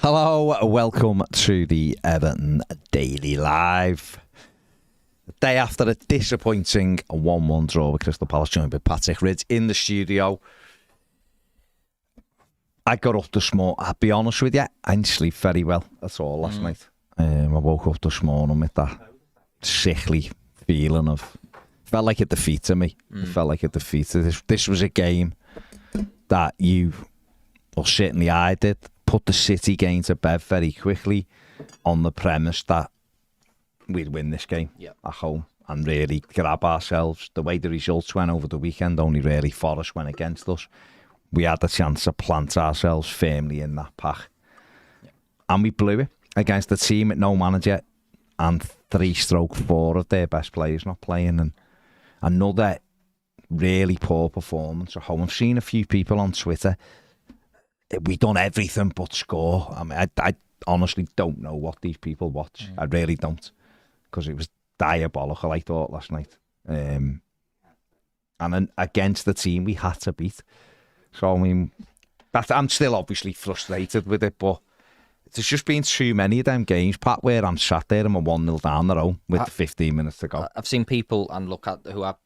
Hello, welcome to the Everton Daily Live. The day after a disappointing 1-1 draw with Crystal Palace, joined by Patrick Ridge in the studio. I got up this morning, I'll be honest with you, I didn't sleep very well at all last night. I woke up this morning with that sickly feeling of, felt like it defeated me. It felt like it defeated. This was a game that you, or certainly I did, put the City game to bed very quickly on the premise that we'd win this game at home and really grab ourselves. The way the results went over the weekend, only really Forest went against us. We had the chance to plant ourselves firmly in that pack. And we blew it against a team with no manager and 3/4 of their best players not playing. And another really poor performance at home. I've seen a few people on Twitter, we done everything but score. I mean, I honestly don't know what these people watch. I really don't, because it was diabolical, I thought, last night. And then against the team we had to beat. So, I mean, I'm still obviously frustrated with it, but there's just been too many of them games, Pat, where I'm sat there and I'm 1-0 down the road with 15 minutes to go. I've seen people and look at who have,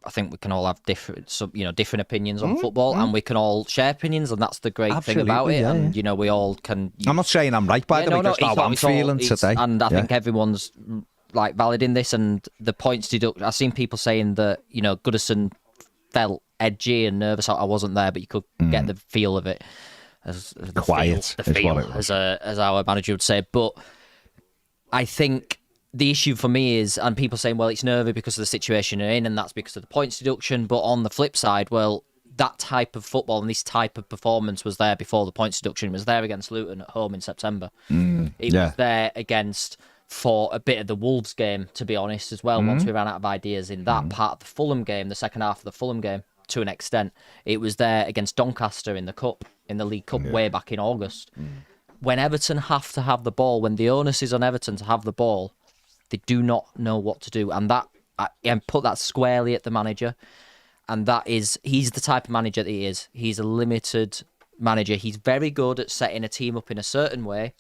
I think we can all have different opinions on football, and we can all share opinions, and that's the great thing about it. And we all can. I'm not saying I'm right, by the way. That's how I'm feeling today. And I think everyone's like valid in this. And the points deduct. I've seen people saying that Goodison felt edgy and nervous. I wasn't there, but you could get the feel of it. As the quiet, the feel, as our manager would say. But I think the issue for me is, and people saying, well, it's nervy because of the situation you're in, and that's because of the points deduction. But on the flip side, well, that type of football and this type of performance was there before the points deduction. It was there against Luton at home in September. It was there for a bit of the Wolves game, to be honest, as well, once we ran out of ideas in that part of the Fulham game, the second half of the Fulham game, to an extent. It was there against Doncaster in the Cup, in the League Cup, way back in August. When Everton have to have the ball, when the onus is on Everton to have the ball, they do not know what to do. And that, I put that squarely at the manager. And that is, he's the type of manager that he is. He's a limited manager. He's very good at setting a team up in a certain way.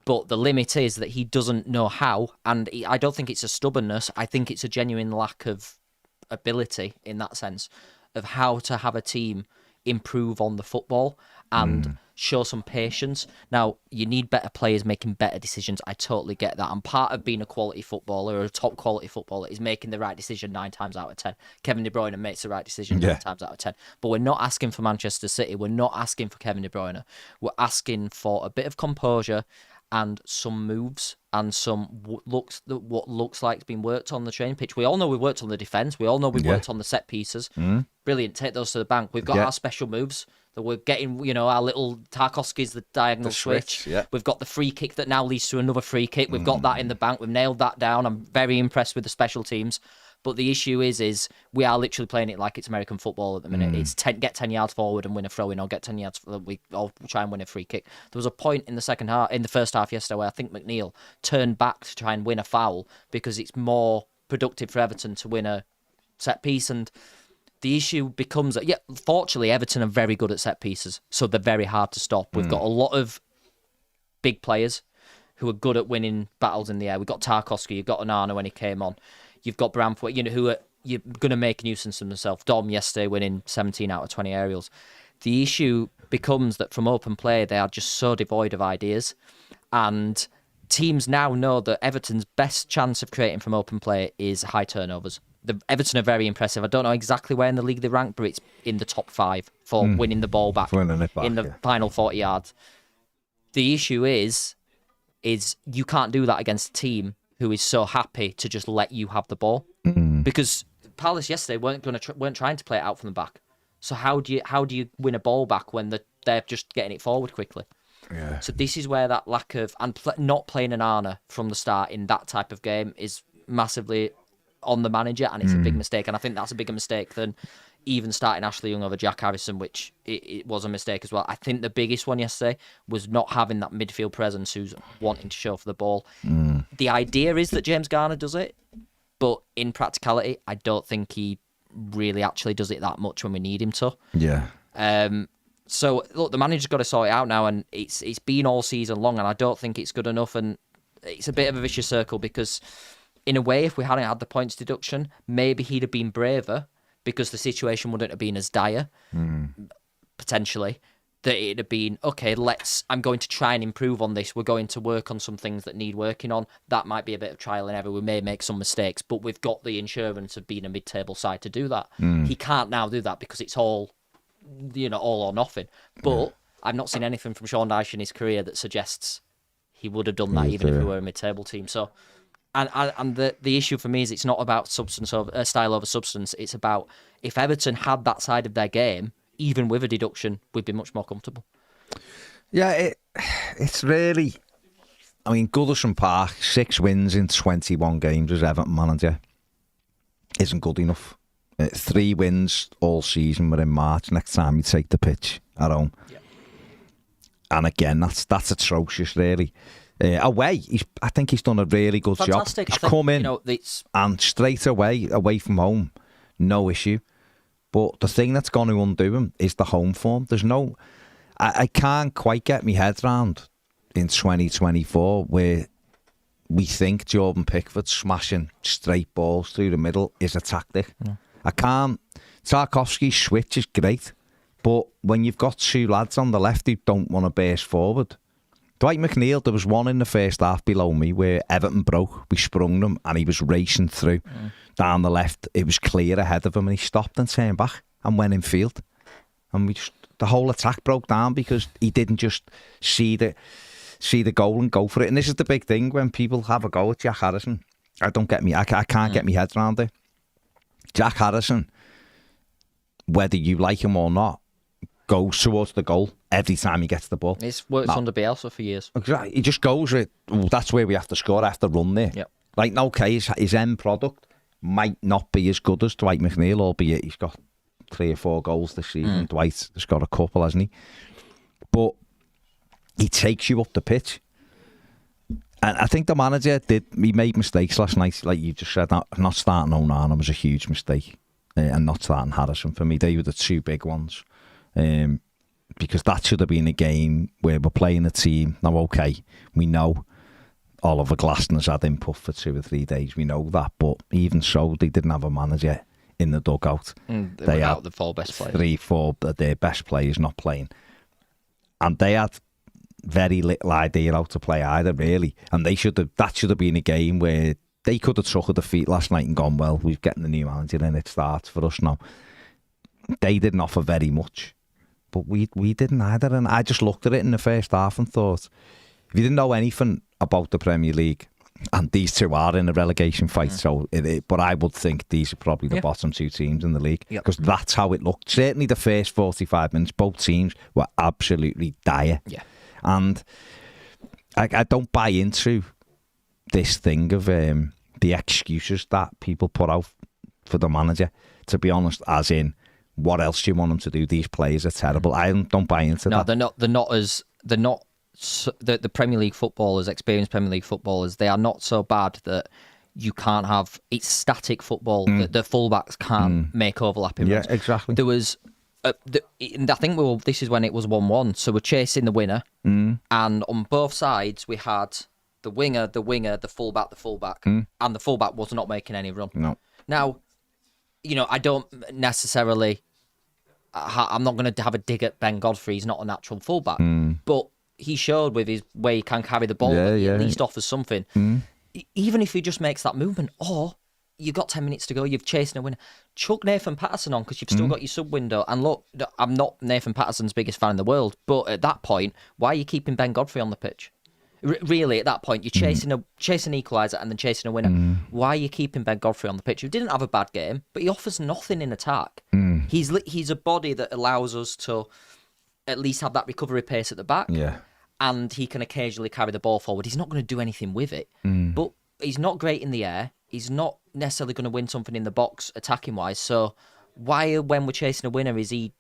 But the limit is that he doesn't know how. And I don't think it's a stubbornness. I think it's a genuine lack of ability in that sense of how to have a team improve on the football and show some patience. Now, you need better players making better decisions. I totally get that. And part of being a quality footballer or a top quality footballer is making the right decision 9 times out of 10. Kevin De Bruyne makes the right decision 9 times out of 10. But we're not asking for Manchester City. We're not asking for Kevin De Bruyne. We're asking for a bit of composure and some moves and some what looks like it's been worked on the training pitch. We all know we worked on the defence. We all know we worked on the set pieces. Brilliant. Take those to the bank. We've got our special moves that we're getting, our little Tarkovsky's the diagonal switch. We've got the free kick that now leads to another free kick. We've got that in the bank. We've nailed that down. I'm very impressed with the special teams. But the issue is we are literally playing it like it's American football at the minute. It's get 10 yards forward and win a throw-in, or get 10 yards, or try and win a free kick. There was a point in the first half yesterday where I think McNeil turned back to try and win a foul because it's more productive for Everton to win a set piece. And the issue becomes that, fortunately, Everton are very good at set pieces, so they're very hard to stop. We've got a lot of big players who are good at winning battles in the air. We've got Tarkovsky, you've got Onana when he came on. You've got Bramford, who are you're going to make a nuisance of themselves. Dom yesterday winning 17 out of 20 aerials. The issue becomes that from open play, they are just so devoid of ideas. And teams now know that Everton's best chance of creating from open play is high turnovers. Everton are very impressive. I don't know exactly where in the league they rank, but it's in the top 5 for winning the ball back, in the final 40 yards. The issue is you can't do that against a team who is so happy to just let you have the ball, because Palace yesterday weren't trying to play it out from the back. So how do you win a ball back when they're just getting it forward quickly? Yeah. So this is where that lack of not playing an Arna from the start in that type of game is massively on the manager, and it's a big mistake. And I think that's a bigger mistake than even starting Ashley Young over Jack Harrison, which it was a mistake as well. I think the biggest one yesterday was not having that midfield presence who's wanting to show for the ball. The idea is that James Garner does it, but in practicality, I don't think he really actually does it that much when we need him to. Yeah. So look, the manager's got to sort it out now, and it's been all season long, and I don't think it's good enough. And it's a bit of a vicious circle because, in a way, if we hadn't had the points deduction, maybe he'd have been braver because the situation wouldn't have been as dire, potentially. That it'd have been, okay, I'm going to try and improve on this. We're going to work on some things that need working on. That might be a bit of trial and error. We may make some mistakes, but we've got the insurance of being a mid-table side to do that. He can't now do that because it's all, all or nothing. But I've not seen anything from Sean Dyche in his career that suggests he would have done that even if we were a mid-table team. So, and the issue for me is it's not about style over substance. It's about if Everton had that side of their game, even with a deduction, we'd be much more comfortable. Yeah, it's really... I mean, Goodison Park, 6 wins in 21 games as Everton manager isn't good enough. 3 wins all season. We're in March. Next time you take the pitch at home. Yeah. And again, that's atrocious, really. Away, I think he's done a really good job. He's come in and straight away from home, no issue. But the thing that's going to undo him is the home form. There's no... I can't quite get my head round in 2024 where we think Jordan Pickford smashing straight balls through the middle is a tactic. Yeah. I can't... Tarkowski's switch is great, but when you've got 2 lads on the left who don't want to burst forward... Dwight McNeil, there was one in the first half below me where Everton broke. We sprung them and he was racing through down the left. It was clear ahead of him and he stopped and turned back and went in field. And the whole attack broke down because he didn't just see the goal and go for it. And this is the big thing when people have a go at Jack Harrison. I can't get my head around it. Jack Harrison, whether you like him or not, goes towards the goal every time he gets the ball. He's worked under Bielsa for years. Exactly. He just goes with, that's where we have to score, I have to run there. Yep. Like, okay, his end product might not be as good as Dwight McNeil, albeit he's got 3 or 4 goals this season. Dwight has got a couple, hasn't he? But he takes you up the pitch. And I think the manager he made mistakes last night, like you just said. Not starting Onana was a huge mistake. And not starting Harrison, for me, they were the 2 big ones. Because that should have been a game where we're playing a team. Now, okay, we know Oliver Glasner's had input for 2 or 3 days. We know that, but even so, they didn't have a manager in the dugout. They had the 4 best players. 3, 4 of their best players not playing. And they had very little idea how to play either, really. And that should have been a game where they could have took a defeat last night and gone, well, we're getting the new manager and it starts for us now. They didn't offer very much. But we didn't either, and I just looked at it in the first half and thought, if you didn't know anything about the Premier League, and these 2 are in a relegation fight, but I would think these are probably the bottom 2 teams in the league, because that's how it looked. Certainly the first 45 minutes, both teams were absolutely dire. Yeah. And I don't buy into this thing of the excuses that people put out for the manager, to be honest, as in, what else do you want them to do? These players are terrible. I don't buy into that. No, the Premier League footballers, experienced Premier League footballers, they are not so bad that you can't have... It's static football. The fullbacks can't make overlapping runs. Yeah, exactly. There was... I think this is when it was 1-1, so we're chasing the winner, and on both sides we had the winger, the fullback, and the fullback was not making any run. No. Now, I don't necessarily... I'm not going to have a dig at Ben Godfrey. He's not a natural fullback, but he showed with his way he can carry the ball that he at least offers something. Even if he just makes that movement, or you've got 10 minutes to go, you've chased a winner, chuck Nathan Patterson on because you've still got your sub window. And look, I'm not Nathan Patterson's biggest fan in the world, but at that point, why are you keeping Ben Godfrey on the pitch? Really, at that point, you're chasing an equaliser and then chasing a winner. Why are you keeping Ben Godfrey on the pitch? He didn't have a bad game, but he offers nothing in attack. He's a body that allows us to at least have that recovery pace at the back. Yeah. And he can occasionally carry the ball forward. He's not going to do anything with it. But he's not great in the air. He's not necessarily going to win something in the box attacking-wise. So why, when we're chasing a winner, is he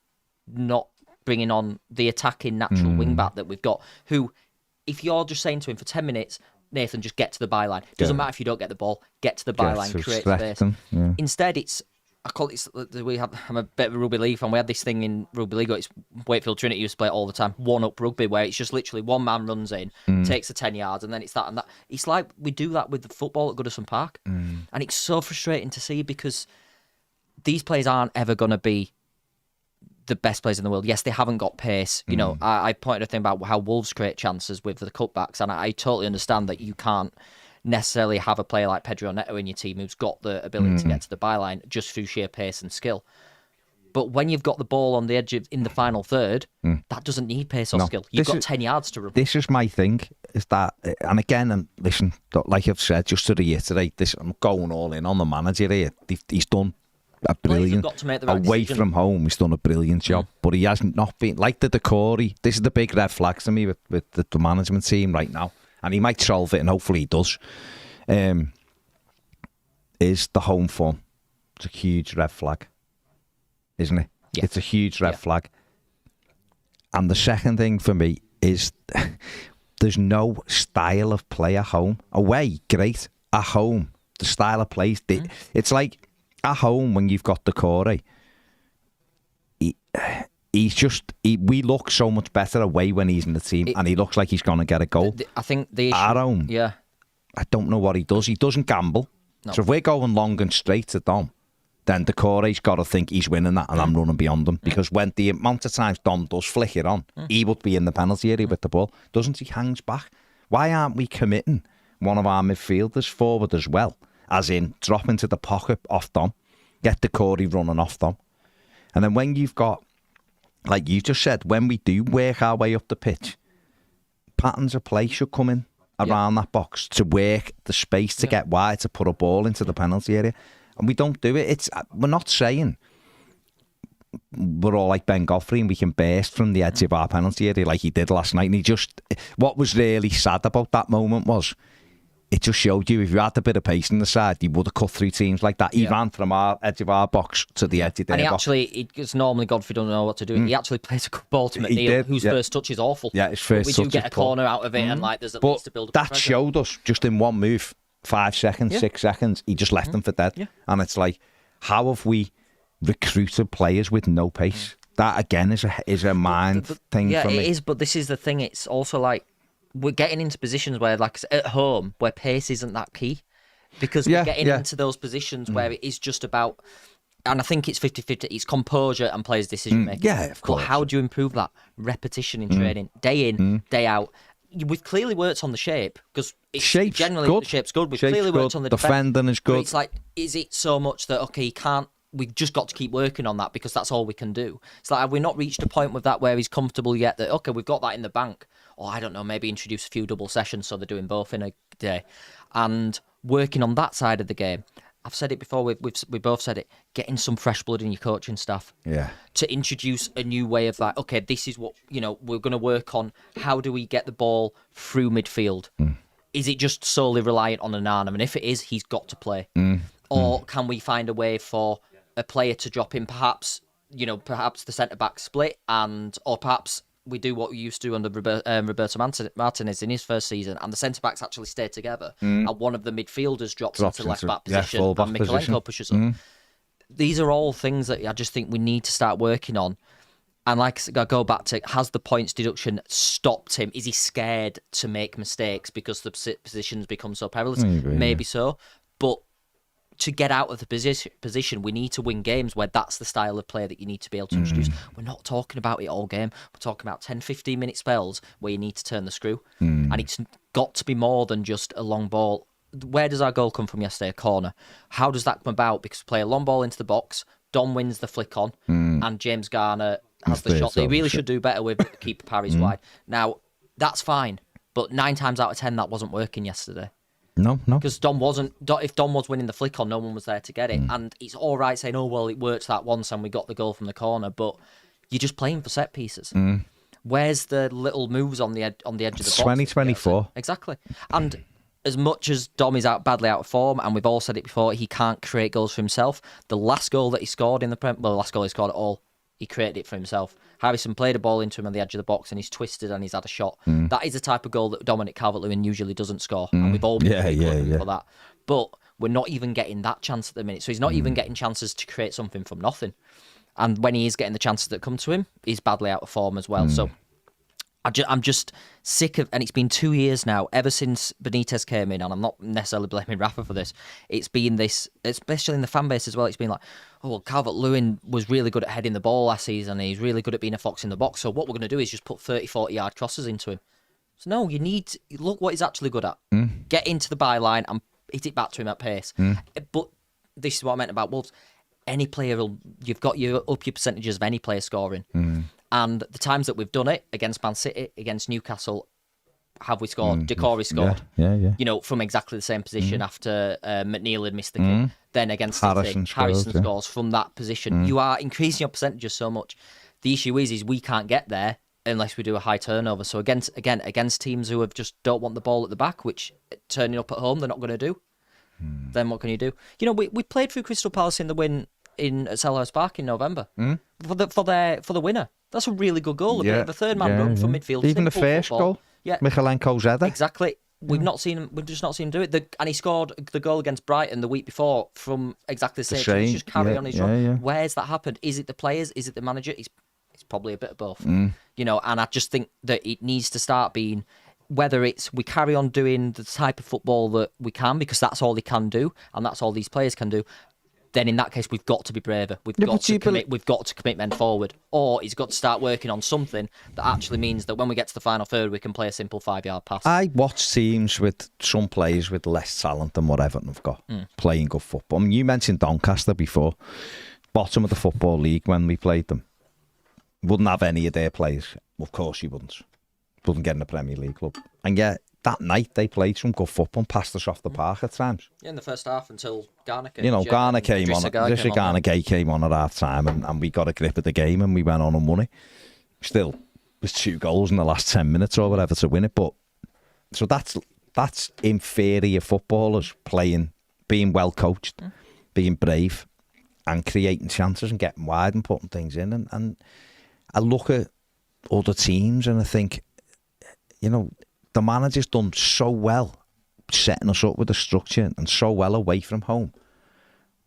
not bringing on the attacking natural wing-back that we've got, who... If you're just saying to him for 10 minutes, Nathan, just get to the byline. Doesn't matter if you don't get the ball, get to the byline, create space. Instead, it's I call it. I'm a bit of a rugby league fan. We had this thing in rugby league. It's Wakefield Trinity used to play it all the time. 1-up rugby, where it's just literally one man runs in, takes the 10 yards, and then it's that and that. It's like we do that with the football at Goodison Park, and it's so frustrating to see because these players aren't ever going to be the best players in the world. Yes, they haven't got pace. You know, I pointed a thing about how Wolves create chances with the cutbacks, and I totally understand that you can't necessarily have a player like Pedro Neto in your team who's got the ability to get to the byline just through sheer pace and skill. But when you've got the ball on the edge in the final third, that doesn't need pace or skill. You've got 10 yards to run. This is my thing, is that, and again, and listen, like I've said, just to reiterate this, I'm going all in on the manager here. He's done a brilliant, got to make the right away decision. from home, he's done a brilliant job, but he has not been, like the Decore, this is the big red flags to me with the management team right now. And he might solve it, and hopefully he does, is the home form. It's a huge red flag, isn't it? Yeah. It's a huge red flag. And the second thing for me is there's no style of play at home. Away, great. At home, the style of play, it's like at home when you've got the Corey. We look so much better away when he's in the team, and he looks like he's going to get a goal. I think the issue, at home, I don't know what he does. He doesn't gamble. No. So if we're going long and straight to Dom, then the Corey's got to think he's winning that, and I'm running beyond him. Because when the amount of times Dom does flick it on, he would be in the penalty area with the ball. Doesn't he? Hangs back. Why aren't we committing one of our midfielders forward as well? As in, drop into the pocket off Dom, get the Corey running off Dom. And then when you've got, like you just said, when we do work our way up the pitch, patterns of play should come in around that box to work the space to get wide, to put a ball into the penalty area. And we don't do it. We're not saying we're all like Ben Godfrey and we can burst from the edge of our penalty area like he did last night. And what was really sad about that moment was, it just showed you if you had a bit of pace in the side, you would have cut through teams like that. He ran from our edge of our box to the edge of their box. And it's normally Godfrey doesn't know what to do. He actually plays a good ball to McNeil, whose first touch is awful. Yeah, his first touch. We do get a corner out of it, and there's at least a build up. That showed us just in one move, 5 seconds, 6 seconds, he just left them for dead. Yeah. And it's like, how have we recruited players with no pace? That again is a mind thing for me. Yeah, it is. But this is the thing. It's also like, we're getting into positions where, like at home, where pace isn't that key. Because we're getting into those positions where it is just about, and I think it's 50-50, it's composure and players' decision making. Yeah, of course. But how do you improve that? Repetition in training, day in, day out. We've clearly worked on the shape, because generally the shape's good. We've clearly worked on the defending is good. But it's like, is it so much that, okay, we've just got to keep working on that because that's all we can do? It's like, have we not reached a point with that where he's comfortable yet that, okay, we've got that in the bank? Or I don't know, maybe introduce a few double sessions so they're doing both in a day. And working on that side of the game. I've said it before, we both said it, getting some fresh blood in your coaching staff. Yeah. To introduce a new way of like, okay, this is what, we're going to work on. How do we get the ball through midfield? Is it just solely reliant on Anana? And if it is, he's got to play. Or can we find a way for a player to drop in, perhaps the centre-back split, or perhaps we do what we used to do under Roberto Martinez in his first season, and the centre-backs actually stay together, and one of the midfielders drops into left-back position, and Mikolenko pushes up. These are all things that I just think we need to start working on. And like I go back to, has the points deduction stopped him? Is he scared to make mistakes because the positions become so perilous? Maybe so. But to get out of the position, we need to win games where that's the style of play that you need to be able to introduce. We're not talking about it all game. We're talking about 10, 15-minute spells where you need to turn the screw. And it's got to be more than just a long ball. Where does our goal come from yesterday? A corner. How does that come about? Because we play a long ball into the box, Dom wins the flick on, and James Garner has the shot. They really should do better with keeper parries wide. Now, that's fine, but 9 times out of 10, that wasn't working yesterday. No. Because if Dom was winning the flick on, no one was there to get it. And it's all right saying, oh, well, it worked that once and we got the goal from the corner, but you're just playing for set pieces. Where's the little moves on the edge of the box? 2024. Exactly. And as much as Dom is badly out of form, and we've all said it before, he can't create goals for himself. The last goal that he scored in the last goal he scored at all, he created it for himself. Harrison played a ball into him on the edge of the box and he's twisted and he's had a shot. That is the type of goal that Dominic Calvert-Lewin usually doesn't score. And we've all been for that. But We're not even getting that chance at the minute. So he's not even getting chances to create something from nothing. And when he is getting the chances that come to him, he's badly out of form as well. So I'm just sick of, and it's been 2 years now, ever since Benitez came in, and I'm not necessarily blaming Rafa for this. It's been this, especially in the fan base as well, it's been like, oh, well, Calvert-Lewin was really good at heading the ball last season, and he's really good at being a fox in the box, so what we're going to do is just put 30, 40-yard crosses into him. So no, look what he's actually good at. Get into the byline and hit it back to him at pace. But this is what I meant about Wolves. Any player, you've got your percentages of any player scoring. And the times that we've done it, against Man City, against Newcastle, have we scored? Decore scored. Yeah. You know, from exactly the same position after McNeil had missed the kick. Then against Harrison City, Harrison scores from that position. You are increasing your percentages so much. The issue is we can't get there unless we do a high turnover. So against teams who have just don't want the ball at the back, which turning up at home they're not going to do. Then what can you do? You know, we played through Crystal Palace in the win at Selhurst Park in November for the winner. That's a really good goal. The third man run from midfield. Even the first goal. Yeah, Michalenko's header. Exactly. We've just not seen him do it. And he scored the goal against Brighton the week before from exactly the same. He's just carry on his run. Where's that happened? Is it the players? Is it the manager? It's probably a bit of both. You know, and I just think that it needs to start being, whether it's we carry on doing the type of football that we can, because that's all they can do, and that's all these players can do, then in that case we've got to be braver. We've got to commit men forward. Or he's got to start working on something that actually means that when we get to the final third, we can play a simple 5-yard pass. I watch teams with some players with less talent than what Everton have got playing good football. I mean, you mentioned Doncaster before. Bottom of the Football League when we played them. Wouldn't have any of their players. Of course you wouldn't. Wouldn't get in the Premier League club. And yet, that night they played some good football and passed us off the park at times. Yeah, in the first half until Garner came. You know, Garner came on. Garner came on at half time and we got a grip of the game and we went on and won it. Still, there's 2 goals in the last 10 minutes or whatever to win it. But so that's inferior footballers playing, being well coached, being brave and creating chances and getting wide and putting things in. And I look at other teams and I think, you know, the manager's done so well setting us up with the structure and so well away from home.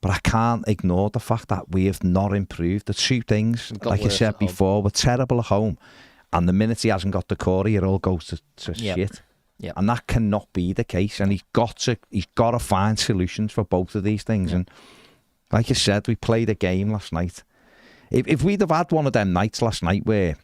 But I can't ignore the fact that we have not improved. The 2 things, like I said before, we're terrible at home. And the minute he hasn't got the core, it all goes to shit. Yep. And that cannot be the case. And he's got to find solutions for both of these things. Yep. And like I said, we played a game last night. If we'd have had one of them nights last night where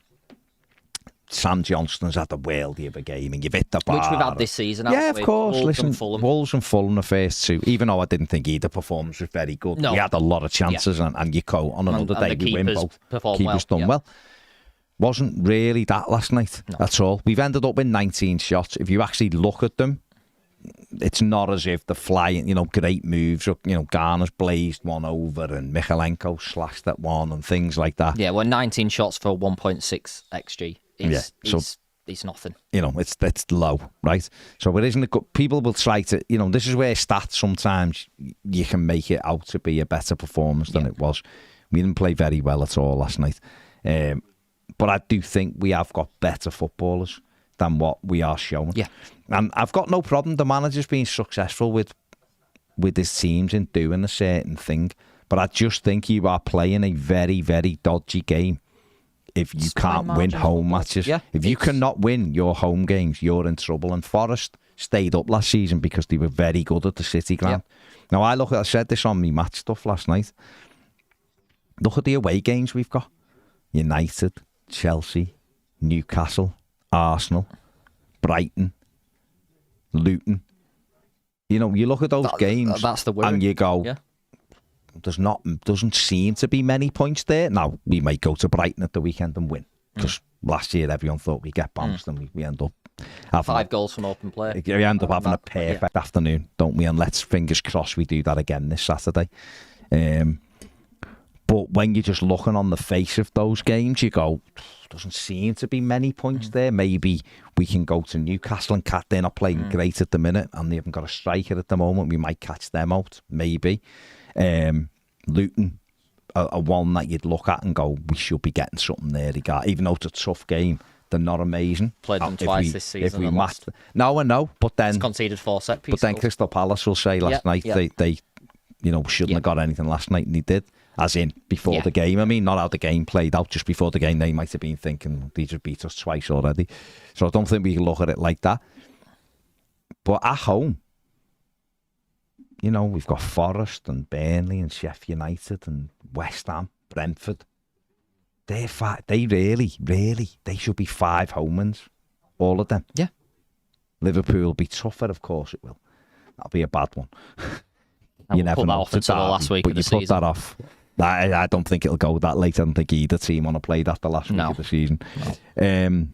Sam Johnston's had the worldie of a game and you've hit the bar. Which we've had this season, yeah, of course. Wolves and Fulham. Wolves and Fulham the first 2, even though I didn't think either performance was very good. No. We had a lot of chances and you go on another day we win both. Keepers done well. Wasn't really that last night at all. We've ended up with 19 shots. If you actually look at them, it's not as if they're flying, you know, great moves. You know, Garner's blazed one over and Michalenko slashed at one and things like that. Yeah, well, 19 shots for 1.6 XG. It's nothing. You know, it's low, right? So it isn't a good. People will try to, you know, this is where stats sometimes you can make it out to be a better performance than it was. We didn't play very well at all last night. But I do think we have got better footballers than what we are showing. Yeah. And I've got no problem. The manager's been successful with his teams in doing a certain thing. But I just think you are playing a very, very dodgy game if you can't win home matches. Yeah, if you cannot win your home games, you're in trouble. And Forest stayed up last season because they were very good at the City ground. Yep. Now, I said this on me match stuff last night. Look at the away games we've got. United, Chelsea, Newcastle, Arsenal, Brighton, Luton. You know, you look at those games that's the and you go, doesn't seem to be many points there. Now, we might go to Brighton at the weekend and win. Because last year everyone thought we'd get bounced and we end up having 5 goals from open play. We end up having a perfect afternoon, don't we? And let's fingers crossed we do that again this Saturday. But when you're just looking on the face of those games, you go, doesn't seem to be many points there. Maybe we can go to Newcastle and they're not playing great at the minute and they haven't got a striker at the moment. We might catch them out, maybe. Luton, a one that you'd look at and go, we should be getting something there. Even though it's a tough game, they're not amazing. Played them twice this season. If we match, no, I know, but then it's conceded 4 set pieces. But then Crystal Palace will say last night they shouldn't have got anything last night, and they did. As in before the game. I mean, not how the game played out. Just before the game, they might have been thinking they just beat us twice already. So I don't think we can look at it like that. But at home, we've got Forest and Burnley and Sheffield United and West Ham, Brentford. They should be 5 home wins, all of them. Yeah. Liverpool will be tougher, of course it will. That'll be a bad one. You never put that off until the last week of the season. But you put that off. I don't think it'll go that late. I don't think either team want to play that the last week of the season. No.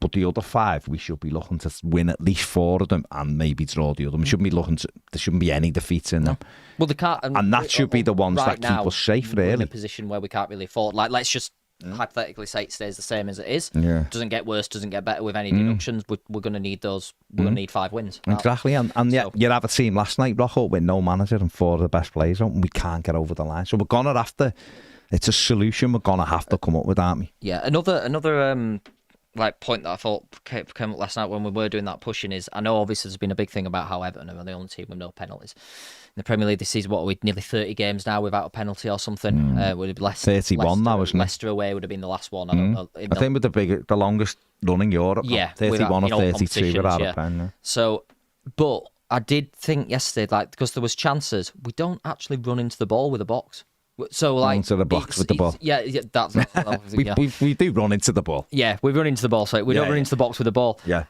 But the other 5, we should be looking to win at least 4 of them and maybe draw the other. We shouldn't be there shouldn't be any defeats in them. Well, they can't, and that should be the ones that keep us safe, really. We're in a position where we can't really afford. Like, let's just hypothetically say it stays the same as it is. Yeah. Doesn't get worse, doesn't get better with any deductions. We're going to need those. We're going to need 5 wins. Exactly. And yet, you have a team last night, Rocco, with no manager and 4 of the best players out, and we can't get over the line. So we're going to have to. It's a solution we're going to have to come up with, aren't we? Yeah. Another point that I thought came up last night when we were doing that pushing is, I know obviously there's been a big thing about how Everton are the only team with no penalties. In the Premier League this season, what are we, nearly 30 games now without a penalty or something? Would it be 31 now, isn't it? Leicester away would have been the last one. I don't know. I think with the longest run in Europe. Yeah. 31 or 32 without a pen. Yeah. So, but I did think yesterday, because there was chances, we don't actually run into the ball with a box. So into the box with the ball. Yeah, that's we do run into the ball. Yeah, we run into the ball. So we don't run into the box with the ball. Yeah.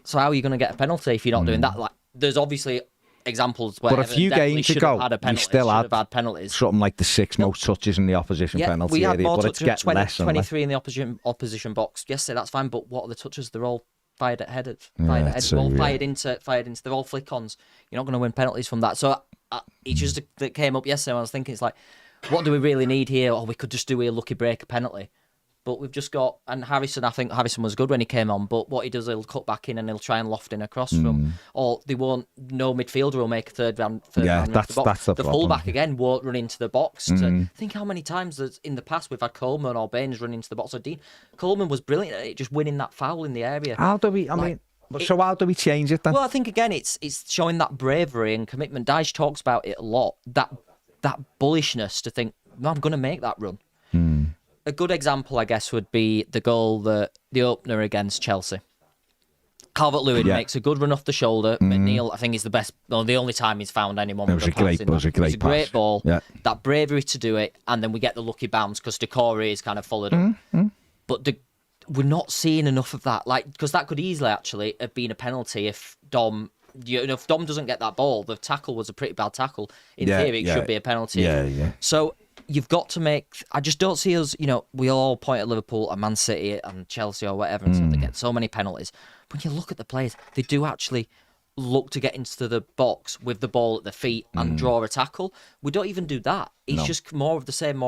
So how are you going to get a penalty if you're not doing that? Like, there's obviously examples where but a few games ago, we still had penalties. Something like the 6 most touches in the opposition penalty we had area, more but it's getting less and 23 in the opposition box. Yesterday, that's fine. But what are the touches? They're all fired at headed. Fired into. They're all flick-ons. You're not going to win penalties from that. So it just that came up yesterday. When I was thinking, it's like, what do we really need here? We could just do a lucky break, a penalty. But we've just got, and Harrison, I think Harrison was good when he came on, but what he does, he'll cut back in and he'll try and loft in across from, or no midfielder will make a third round that's the box. The fullback again won't run into the box. Think how many times that in the past we've had Coleman or Baines run into the box. Or Dean Coleman was brilliant at it, just winning that foul in the area. How do we, so how do we change it then? Well, I think again, it's showing that bravery and commitment. Dyche talks about it a lot, that bullishness to think, no, I'm going to make that run. A good example, I guess, would be the goal, the opener against Chelsea. Calvert-Lewin makes a good run off the shoulder. McNeil, I think, is the best, the only time he's found anyone with a pass. It was a great ball. Yeah. That bravery to do it, and then we get the lucky bounce because Decore is kind of followed up. But we're not seeing enough of that, because that could easily actually have been a penalty if Dom. If Dom doesn't get that ball, the tackle was a pretty bad tackle. In theory, it should be a penalty. Yeah. So you've got to make. I just don't see us. We all point at Liverpool and Man City and Chelsea or whatever, and so they get so many penalties. When you look at the players, they do actually look to get into the box with the ball at their feet and draw a tackle. We don't even do that. It's just more of the same.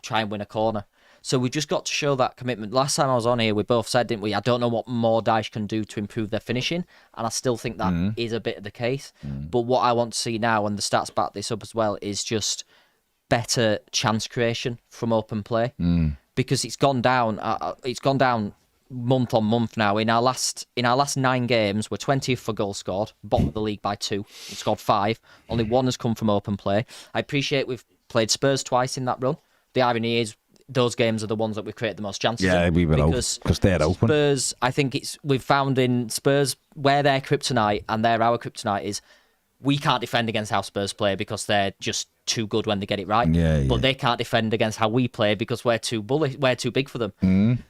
Try and win a corner. So we've just got to show that commitment. Last time I was on here, we both said, didn't we? I don't know what more Dyche can do to improve their finishing, and I still think that is a bit of the case. But what I want to see now, and the stats back this up as well, is just better chance creation from open play, because it's gone down. It's gone down month on month now. In our last 9 games, we're 20th for goals scored, bottom of the league by 2. We've scored 5. Only 1 has come from open play. I appreciate we've played Spurs twice in that run. The irony is, those games are the ones that we've created the most chances. Yeah, we will, because they're open. Spurs, I think we've found in Spurs where their kryptonite and our kryptonite is, we can't defend against how Spurs play because they're just too good when they get it right. But they can't defend against how we play because we're too bullish, we're too big for them.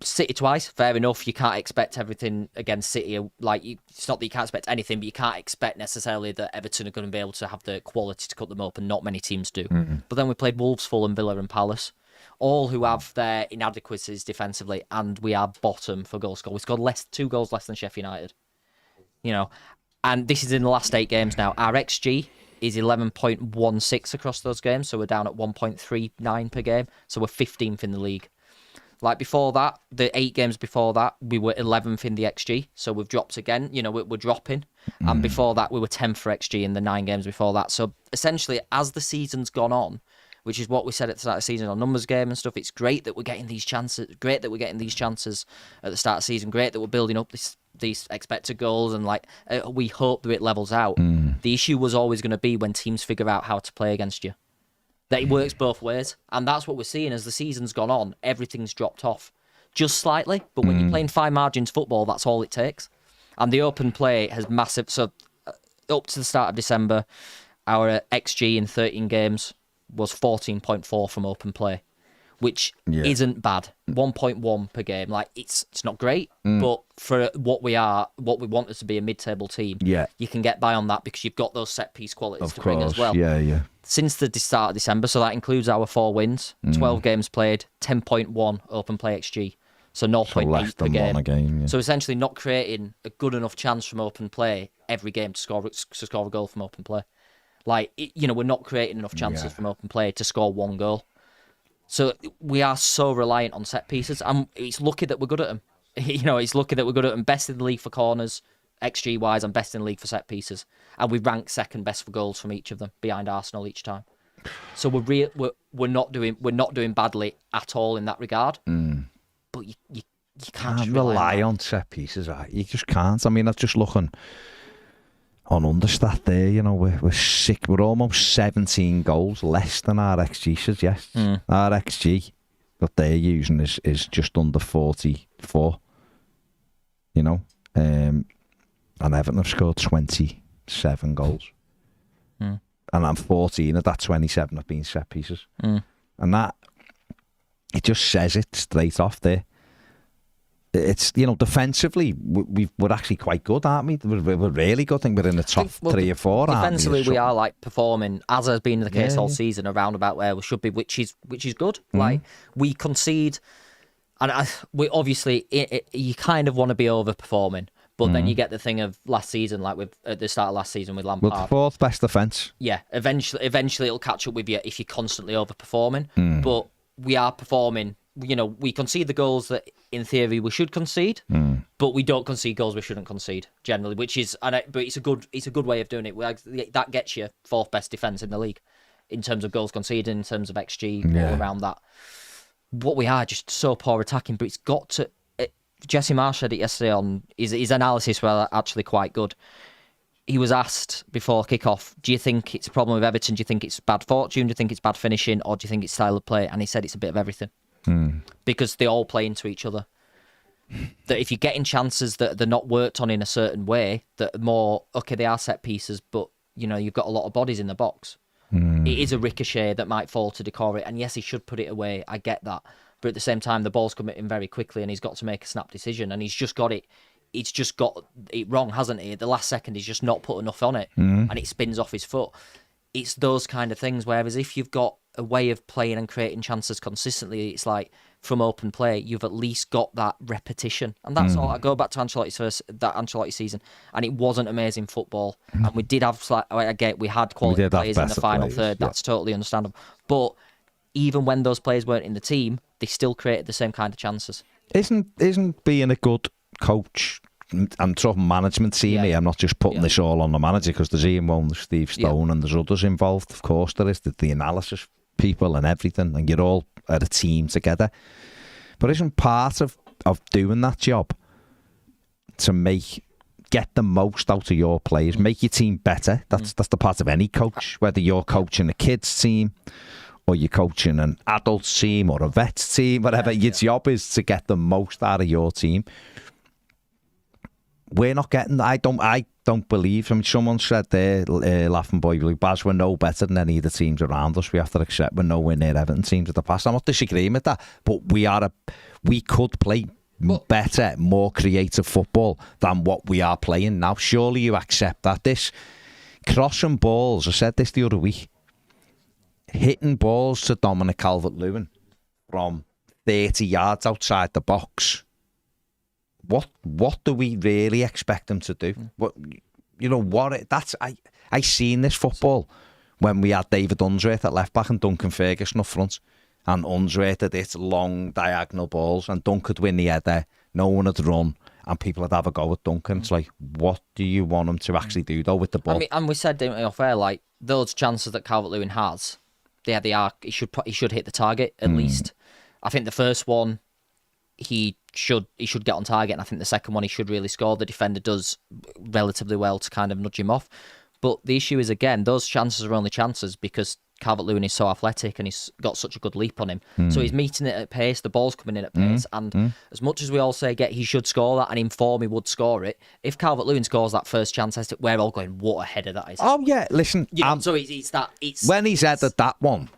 City twice, fair enough. You can't expect everything against City. It's not that you can't expect anything, but you can't expect necessarily that Everton are going to be able to have the quality to cut them open. Not many teams do. But then we played Wolves, Fulham, Villa and Palace, all who have their inadequacies defensively, and we are bottom for goal score. We scored 2 goals less than Sheffield United. And this is in the last 8 games now. Our XG is 11.16 across those games, so we're down at 1.39 per game. So we're 15th in the league. Before that, the 8 games before that, we were 11th in the XG. So we've dropped again. We're dropping. And before that, we were 10th for XG in the 9 games before that. So essentially, as the season's gone on, which is what we said at the start of the season on numbers game and stuff. It's great that we're getting these chances. Great that we're getting these chances at the start of the season. Great that we're building up these expected goals, and we hope that it levels out. The issue was always going to be when teams figure out how to play against you. That it works both ways, and that's what we're seeing as the season's gone on. Everything's dropped off just slightly, but when you're playing fine margins football, that's all it takes. And the open play has massive. So up to the start of December, our XG in 13 games was 14.4 from open play, which isn't bad. 1.1 per game. It's not great, but for what we want us to be, a mid-table team, you can get by on that because you've got those set-piece qualities to bring as well. Yeah. Since the start of December, so that includes our 4 wins, 12 games played, 10.1 open play XG. So 0.8 per game. One a game, yeah. So essentially not creating a good enough chance from open play every game to score a goal from open play. We're not creating enough chances from open play to score 1 goal. So we are so reliant on set pieces, and it's lucky that we're good at them. It's lucky that we're good at them. Best in the league for corners, XG wise, and best in the league for set pieces. And we rank second best for goals from each of them, behind Arsenal each time. So we're not doing badly at all in that regard. But you can't just rely on set pieces, right? You just can't. I mean, I'm just looking on Understat there. We're sick. We're almost 17 goals less than our XG suggests. Our XG that they're using is just under 44. And Everton have scored 27 goals, and I'm 14 of that 27 have been set pieces, and that. It just says it straight off there. It's, defensively, we're actually quite good, aren't we? We're really good. I think we're in the top 3 or 4. Defensively, we are performing, as has been the case all season, around about where we should be, which is good. We concede, and we obviously you kind of want to be overperforming, but then you get the thing of last season, at the start of last season with Lampard. We're the 4th best defence. Yeah, eventually it'll catch up with you if you're constantly overperforming, but. We are performing. We concede the goals that, in theory, we should concede, but we don't concede goals we shouldn't concede generally. But it's a good way of doing it. That gets you 4th best defence in the league in terms of goals conceded, in terms of XG, all around that. What we are just so poor attacking, but it's got to. Jesse Marsh said it yesterday on his analysis. Were actually quite good. He was asked before kick-off, do you think it's a problem with Everton? Do you think it's bad fortune? Do you think it's bad finishing? Or do you think it's style of play? And he said it's a bit of everything. Because they all play into each other. That if you're getting chances that they're not worked on in a certain way, that are more, okay, they are set pieces, but you've got a lot of bodies in the box. It is a ricochet that might fall to Decore. And yes, he should put it away. I get that. But at the same time, the ball's coming in very quickly and he's got to make a snap decision. And he's just got it wrong, hasn't he? At the last second, he's just not put enough on it, and it spins off his foot. It's those kind of things. Whereas if you've got a way of playing and creating chances consistently, it's like from open play, you've at least got that repetition, and that's all. I go back to that Ancelotti season, and it wasn't amazing football, and we did have we had quality players in the final third. That's totally understandable, but even when those players weren't in the team, they still created the same kind of chances. Isn't being a good coach, I'm talking management team here. I'm not just putting this all on the manager, because there's Ian Wone, there's Steve Stone, and there's others involved. Of course there is, the analysis people and everything, and you're all at a team together. But isn't part of doing that job to get the most out of your players, make your team better? That's the part of any coach, whether you're coaching a kids team or you're coaching an adults team or a vets team, whatever. Your job is to get the most out of your team. We're not getting. I don't believe. I mean, someone said there, laughing boy, Baz, we're no better than any of the teams around us. We have to accept we're nowhere near Everton teams of the past. I'm not disagreeing with that, but we could play better, more creative football than what we are playing now. Surely you accept that. This crossing balls, I said this the other week, hitting balls to Dominic Calvert-Lewin from 30 yards outside the box. What do we really expect them to do? I seen this football when we had David Unsworth at left back and Duncan Ferguson up front, and Unsworth had hit long diagonal balls and Duncan would win the header, no one had run, and people would have a go at Duncan. It's like, what do you want him to actually do though with the ball? And we said, didn't we, off air, like those chances that Calvert-Lewin has, they are. He should hit the target at least. I think the first one he should get on target, and I think the second one he should really score. The defender does relatively well to kind of nudge him off. But the issue is, again, those chances are only chances because Calvert-Lewin is so athletic and he's got such a good leap on him. So he's meeting it at pace, the ball's coming in at pace, and as much as we all say he should score that, and in form he would score it, if Calvert-Lewin scores that first chance, we're all going, what a header that is. Oh, yeah, listen. So it's that... When he's headed that one,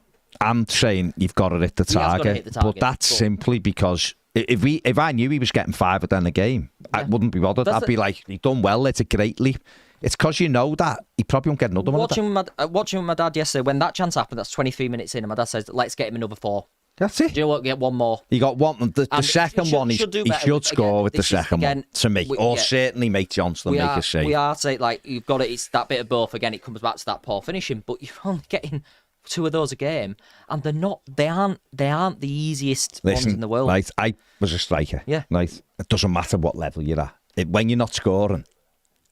I'm saying you've got to hit the target. But that's simply because if I knew he was getting 5 of them a game, I wouldn't be bothered. I'd be like, he's done well, it's a great leap. It's because you know that he probably won't get another one. Watching with my dad yesterday, when that chance happened, that's 23 minutes in, and my dad says, let's get him another 4. That's it. Do you know what? Get one more. He got one. The second one, he should score with the second one, to me. Certainly make Johnston make a save. We are saying, like, you've got it, it's that bit of both. Again, it comes back to that poor finishing, but you're only getting 2 of those a game, and they aren't the easiest ones in the world. Right, I was a striker. Yeah. Right, it doesn't matter what level you're at. When you're not scoring,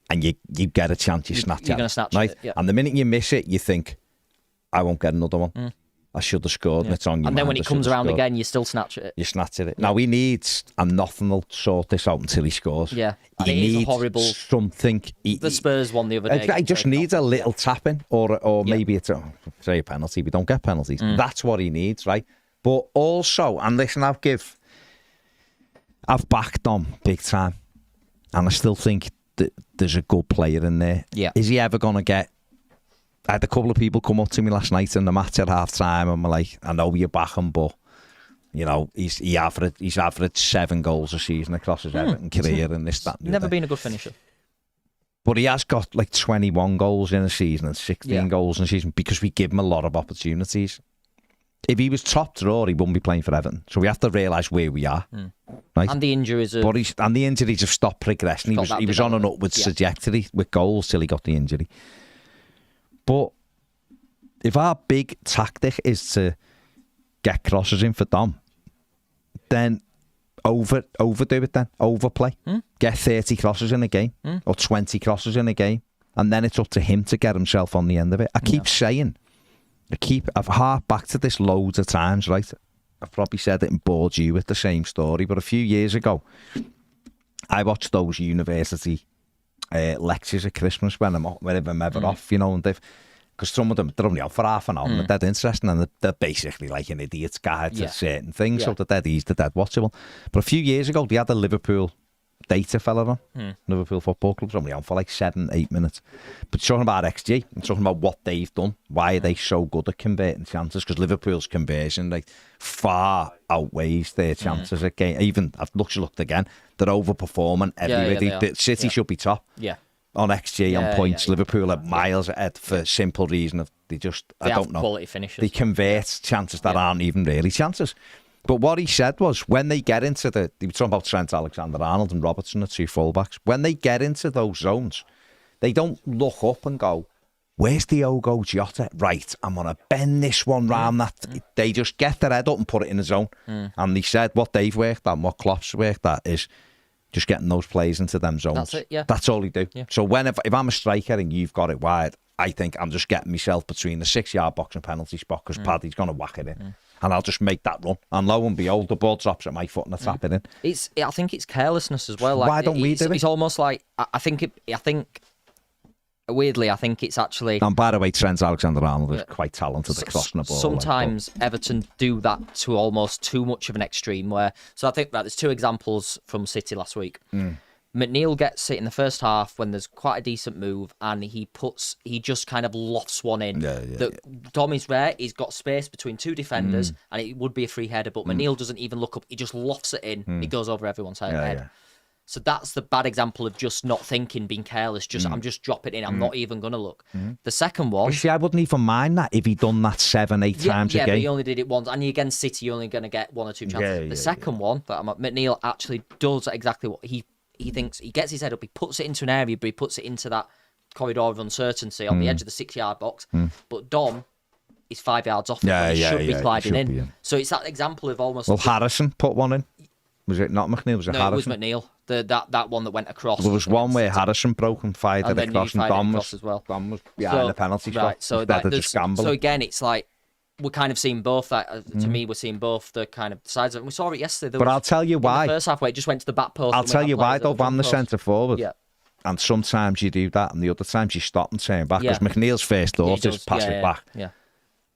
and you get a chance, you snatch it. You're going to snatch it. Yeah. And the minute you miss it, you think, I won't get another one. I should have scored, and it's on your And then mind, when it comes around again, you still snatch it. You snatch it. Now, he needs, and nothing will sort this out until he scores. Yeah. He needs something. The Spurs one the other day. He just needs a little tapping, or maybe it's a penalty. We don't get penalties. That's what he needs, right? But also, and listen, I've backed Dom big time, and I still think there's a good player in there. Yeah. Is he ever going to get... I had a couple of people come up to me last night in the match at half-time and were like, I know you're backing, but, you know, he's averaged 7 goals a season across his Everton career and this, that, and never been a good finisher. But he has got like 21 goals in a season and 16 goals in a season because we give him a lot of opportunities. If he was top drawer, he wouldn't be playing for Everton. So we have to realise where we are. Right? And the injuries have... the injuries have stopped progressing. He was on an upwards trajectory with goals till he got the injury. But if our big tactic is to get crosses in for Dom, then overdo it then. Overplay. Get 30 crosses in a game or 20 crosses in a game. And then it's up to him to get himself on the end of it. I keep saying... I've harped back to this loads of times, right? I've probably said it and bored you with the same story, but a few years ago, I watched those university lectures at Christmas whenever I'm ever off, you know, and because some of them, they're only out for half an hour, and they're dead interesting, and they're basically like an idiot's guide to certain things, so they're dead easy, they're dead watchable. But a few years ago, they had a Liverpool data fella on, Liverpool Football Club's only on for like 7-8 minutes. But talking about XG, and talking about what they've done, why are they so good at converting chances? Because Liverpool's conversion like far outweighs their chances at game. Even I've looked again, they're overperforming everywhere. City should be top on XG, on points. Liverpool are miles ahead for simple reason of they I don't know, quality finishes. They convert chances that aren't even really chances. But what he said was, when they get into they were talking about Trent Alexander-Arnold and Robertson, the 2 fullbacks. When they get into those zones, they don't look up and go, where's Diogo Jota? Right, I'm going to bend this one round that. They just get their head up and put it in the zone. And he said what they've worked at, what Klopp's worked at, is just getting those players into them zones. That's it, yeah. That's all he do. Yeah. So if I'm a striker and you've got it wide, I think I'm just getting myself between the 6-yard box and penalty spot because Paddy's going to whack it in. And I'll just make that run. And lo and behold, the ball drops at my foot and I tap it in. I think it's carelessness as well. Like, why don't we do it? It's almost like, weirdly, I think it's actually... And by the way, Trent Alexander-Arnold is quite talented at crossing the ball. Sometimes Everton do that to almost too much of an extreme where... So I think there's 2 examples from City last week. McNeil gets it in the first half when there's quite a decent move and he just kind of lofts one in. Dom is rare, he's got space between 2 defenders and it would be a free header, but McNeil doesn't even look up, he just lofts it in, it goes over everyone's head. Yeah. So that's the bad example of just not thinking, being careless, I'm just dropping it in, I'm not even going to look. The second one... See, I wouldn't even mind that if he'd done that 7-8 times a game. Yeah, but he only did it once, and against City, you're only going to get 1 or 2 chances. The second one, McNeil actually does exactly what he thinks. He gets his head up, he puts it into an area, but he puts it into that corridor of uncertainty on the edge of the 6-yard box. But Dom is 5 yards off it, he should be gliding in. So it's that example of almost... Well, Harrison put one in. Was it not McNeil? Was it Harrison? It was McNeil. That one that went across. There was one where Harrison broke and fired it across, and Dom was as well. Dom was behind the penalty spot. Right, so again, it's like we're kind of seeing both. To me, we're seeing both the kind of sides of it. We saw it yesterday. But I'll tell you why. In the first half, where it just went to the back post. I'll tell you why, though. I'm the centre forward. Yeah. And sometimes you do that, and the other times you stop and turn back. Because McNeil's first thought is pass it back. Yeah.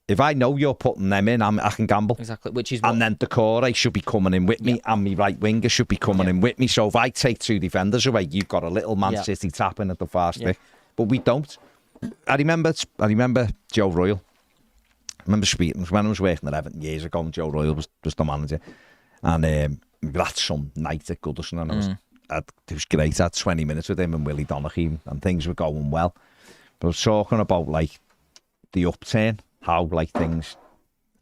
If I know you're putting them in, I can gamble. Exactly. Which is and then Decore should be coming in with me, and my right winger should be coming in with me. So if I take 2 defenders away, you've got a little Man City tapping at the far stick. But we don't. I remember Joe Royle. I remember speaking when I was working at Everton years ago, and Joe Royle was the manager. And that's some night at Goodison, and it was great. I had 20 minutes with him and Willie Donaghy, and things were going well. But I was talking about like the upturn. How like things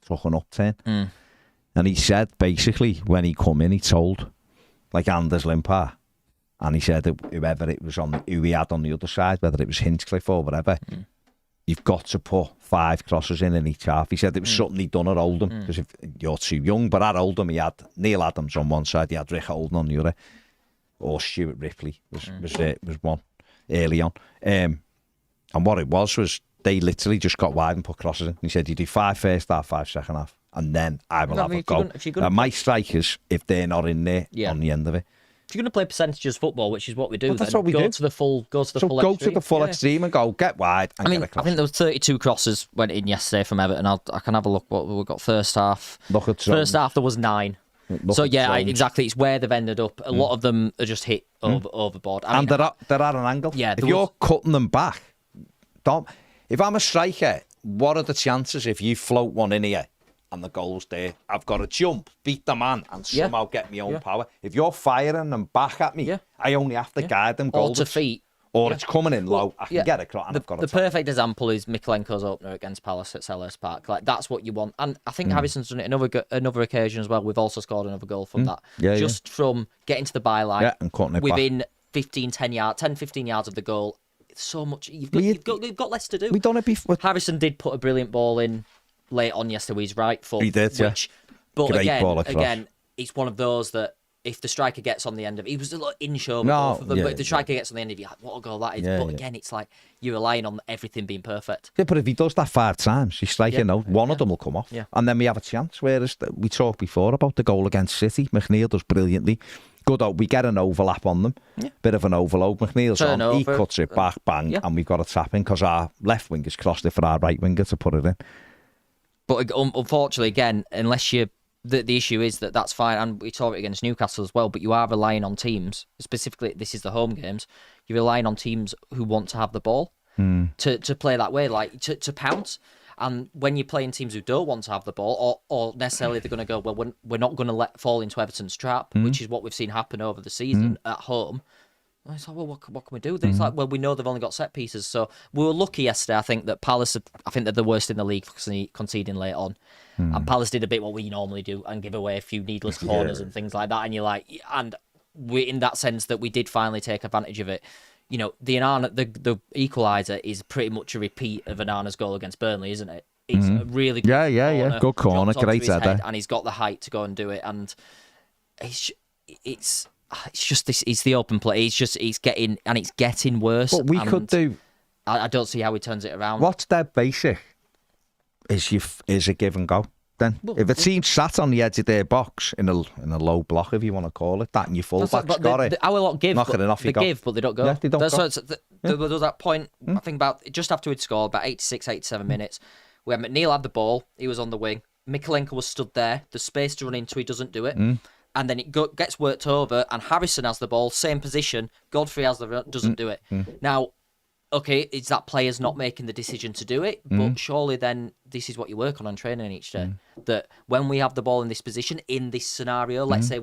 took an upturn. And he said basically when he come in, he told like Anders Limpar, and he said that whoever it was on, who he had on the other side, whether it was Hinchcliffe or whatever, you've got to put 5 crosses in each half. He said it was something he'd done at Oldham, because if you're too young, but at Oldham he had Neil Adams on one side, he had Rick Holden on the other, or Stuart Ripley was one early on. And what it was they literally just got wide and put crosses in. He said, you do 5 first half, 5 second half, and then I will have a go. My strikers, if they're not in there on the end of it. If you're going to play percentages football, which is what we do, that's what we do. Go to the full extreme. Go to the full extreme and go, get wide and get a cross. I think there was 32 crosses went in yesterday from Everton. I can have a look what we got first half. Look at first half, there was 9. So exactly, it's where they've ended up. A lot of them are just hit overboard. I mean, they're at an angle. Yeah, if you're cutting them back, if I'm a striker, what are the chances if you float one in here and the goal's there? I've got to jump, beat the man, and somehow get my own power. If you're firing them back at me, I only have to guide them goals. Or to feet. Or it's coming in low. I can get across. The perfect example is Mikalenko's opener against Palace at Selhurst Park. Like, that's what you want. And I think Harrison's done it another occasion as well. We've also scored another goal from that. Just from getting to the byline and cutting it within 10 yards of the goal. So much you've got less to do. We done it before. Harrison did put a brilliant ball in late on yesterday with his right foot. He did, But again, it's one of those that if the striker gets on the end of it, he was a lot in show. But if the striker gets on the end of it, you're like, what a goal that is. But again, it's like you're relying on everything being perfect. Yeah, but if he does that 5 times, he's striking out, one of them will come off. Yeah. And then we have a chance. Whereas we talked before about the goal against City. McNeil does brilliantly. Good out. We get an overlap on them. Bit of an overload. McNeil's on. He cuts it back, bang, and we've got a tap in because our left winger's crossed it for our right winger to put it in. But unfortunately, again, unless you... The issue is that's fine, and we saw it against Newcastle as well, but you are relying on teams, specifically, this is the home games, you're relying on teams who want to have the ball to play that way, like to pounce. And when you're playing teams who don't want to have the ball, or necessarily they're going to go, well, we're not going to let fall into Everton's trap, which is what we've seen happen over the season at home. And it's like, well, what can we do? It's like, well, we know they've only got set pieces. So we were lucky yesterday, I think, that Palace, I think they're the worst in the league for conceding late on. And Palace did a bit what we normally do and give away a few needless corners and things like that. And you're like, and we, in that sense that we did finally take advantage of it. You know, the equaliser is pretty much a repeat of Onana's goal against Burnley, isn't it? It's a really good corner. Good corner, great header. And he's got the height to go and do it. And it's just this. It's the open play. It's getting worse. What we could do. I don't see how he turns it around. What's their basic? Is a give and go. Then if a team sat on the edge of their box in a low block, if you want to call it that, and your fullback's got it, our lot give, knock it off. They give, but they don't go. Yeah, they don't go. There was that point. I think about just after we'd scored, about 86, 87 minutes, where McNeil had the ball. He was on the wing. Mikalenko was stood there. The space to run into, he doesn't do it. And then it gets worked over, and Harrison has the ball, same position. Godfrey doesn't do it. Now, okay, it's that player's not making the decision to do it, but surely then this is what you work on training each day. That when we have the ball in this position, in this scenario, let's say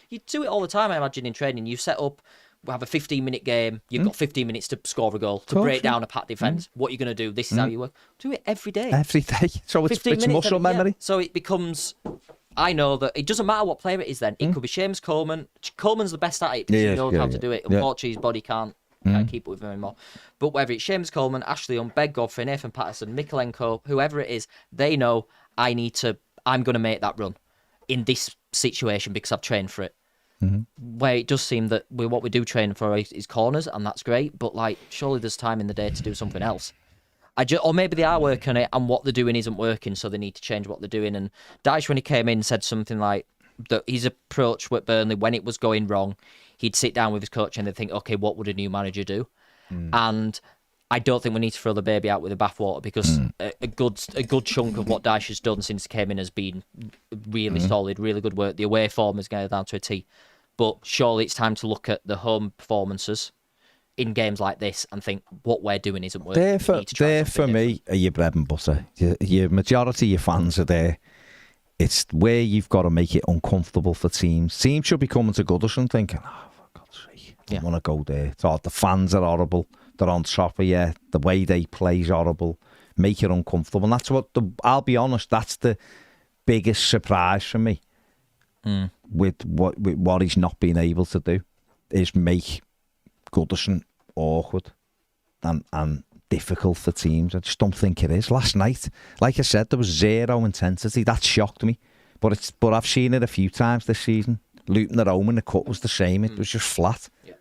you do it all the time, I imagine, in training. You set up, we have a 15-minute game, you've got 15 minutes to score a goal, to break down a packed defence. What are you going to do? This is how you work. Do it every day. Every day. So it's muscle memory. So it becomes... I know that it doesn't matter what player it is then. It could be Seamus Coleman. Coleman's the best at it because he knows how to do it. Unfortunately, his body can't keep up with him anymore. But whether it's Seamus Coleman, Ashley Young, Ben Godfrey, Nathan Patterson, Mikalenko, whoever it is, they know I'm going to make that run in this situation because I've trained for it. Where it does seem that what we do train for is corners, and that's great, but like surely there's time in the day to do something else. Or maybe they are working on it and what they're doing isn't working, so they need to change what they're doing. And Dyche, when he came in, said something like that his approach with Burnley, when it was going wrong, he'd sit down with his coach and they'd think, okay, what would a new manager do? And I don't think we need to throw the baby out with the bathwater, because a good chunk of what Dyche has done since he came in has been really solid, really good work. The away form is going down to a T. But surely it's time to look at the home performances in games like this and think what we're doing isn't working. They're for me are your bread and butter. Your majority of your fans are there. It's where you've got to make it uncomfortable for teams. Teams should be coming to Goodison thinking, oh, for God's sake, I don't want to go there. The fans are horrible. They're on top of you. The way they play is horrible. Make it uncomfortable. And that's I'll be honest, that's the biggest surprise for me with what he's not been able to do, is make Goodison awkward and difficult for teams. I just don't think it is. Last night, like I said, there was zero intensity. That shocked me. But I've seen it a few times this season. Luton at home and the cut was the same. It was just flat. Yeah.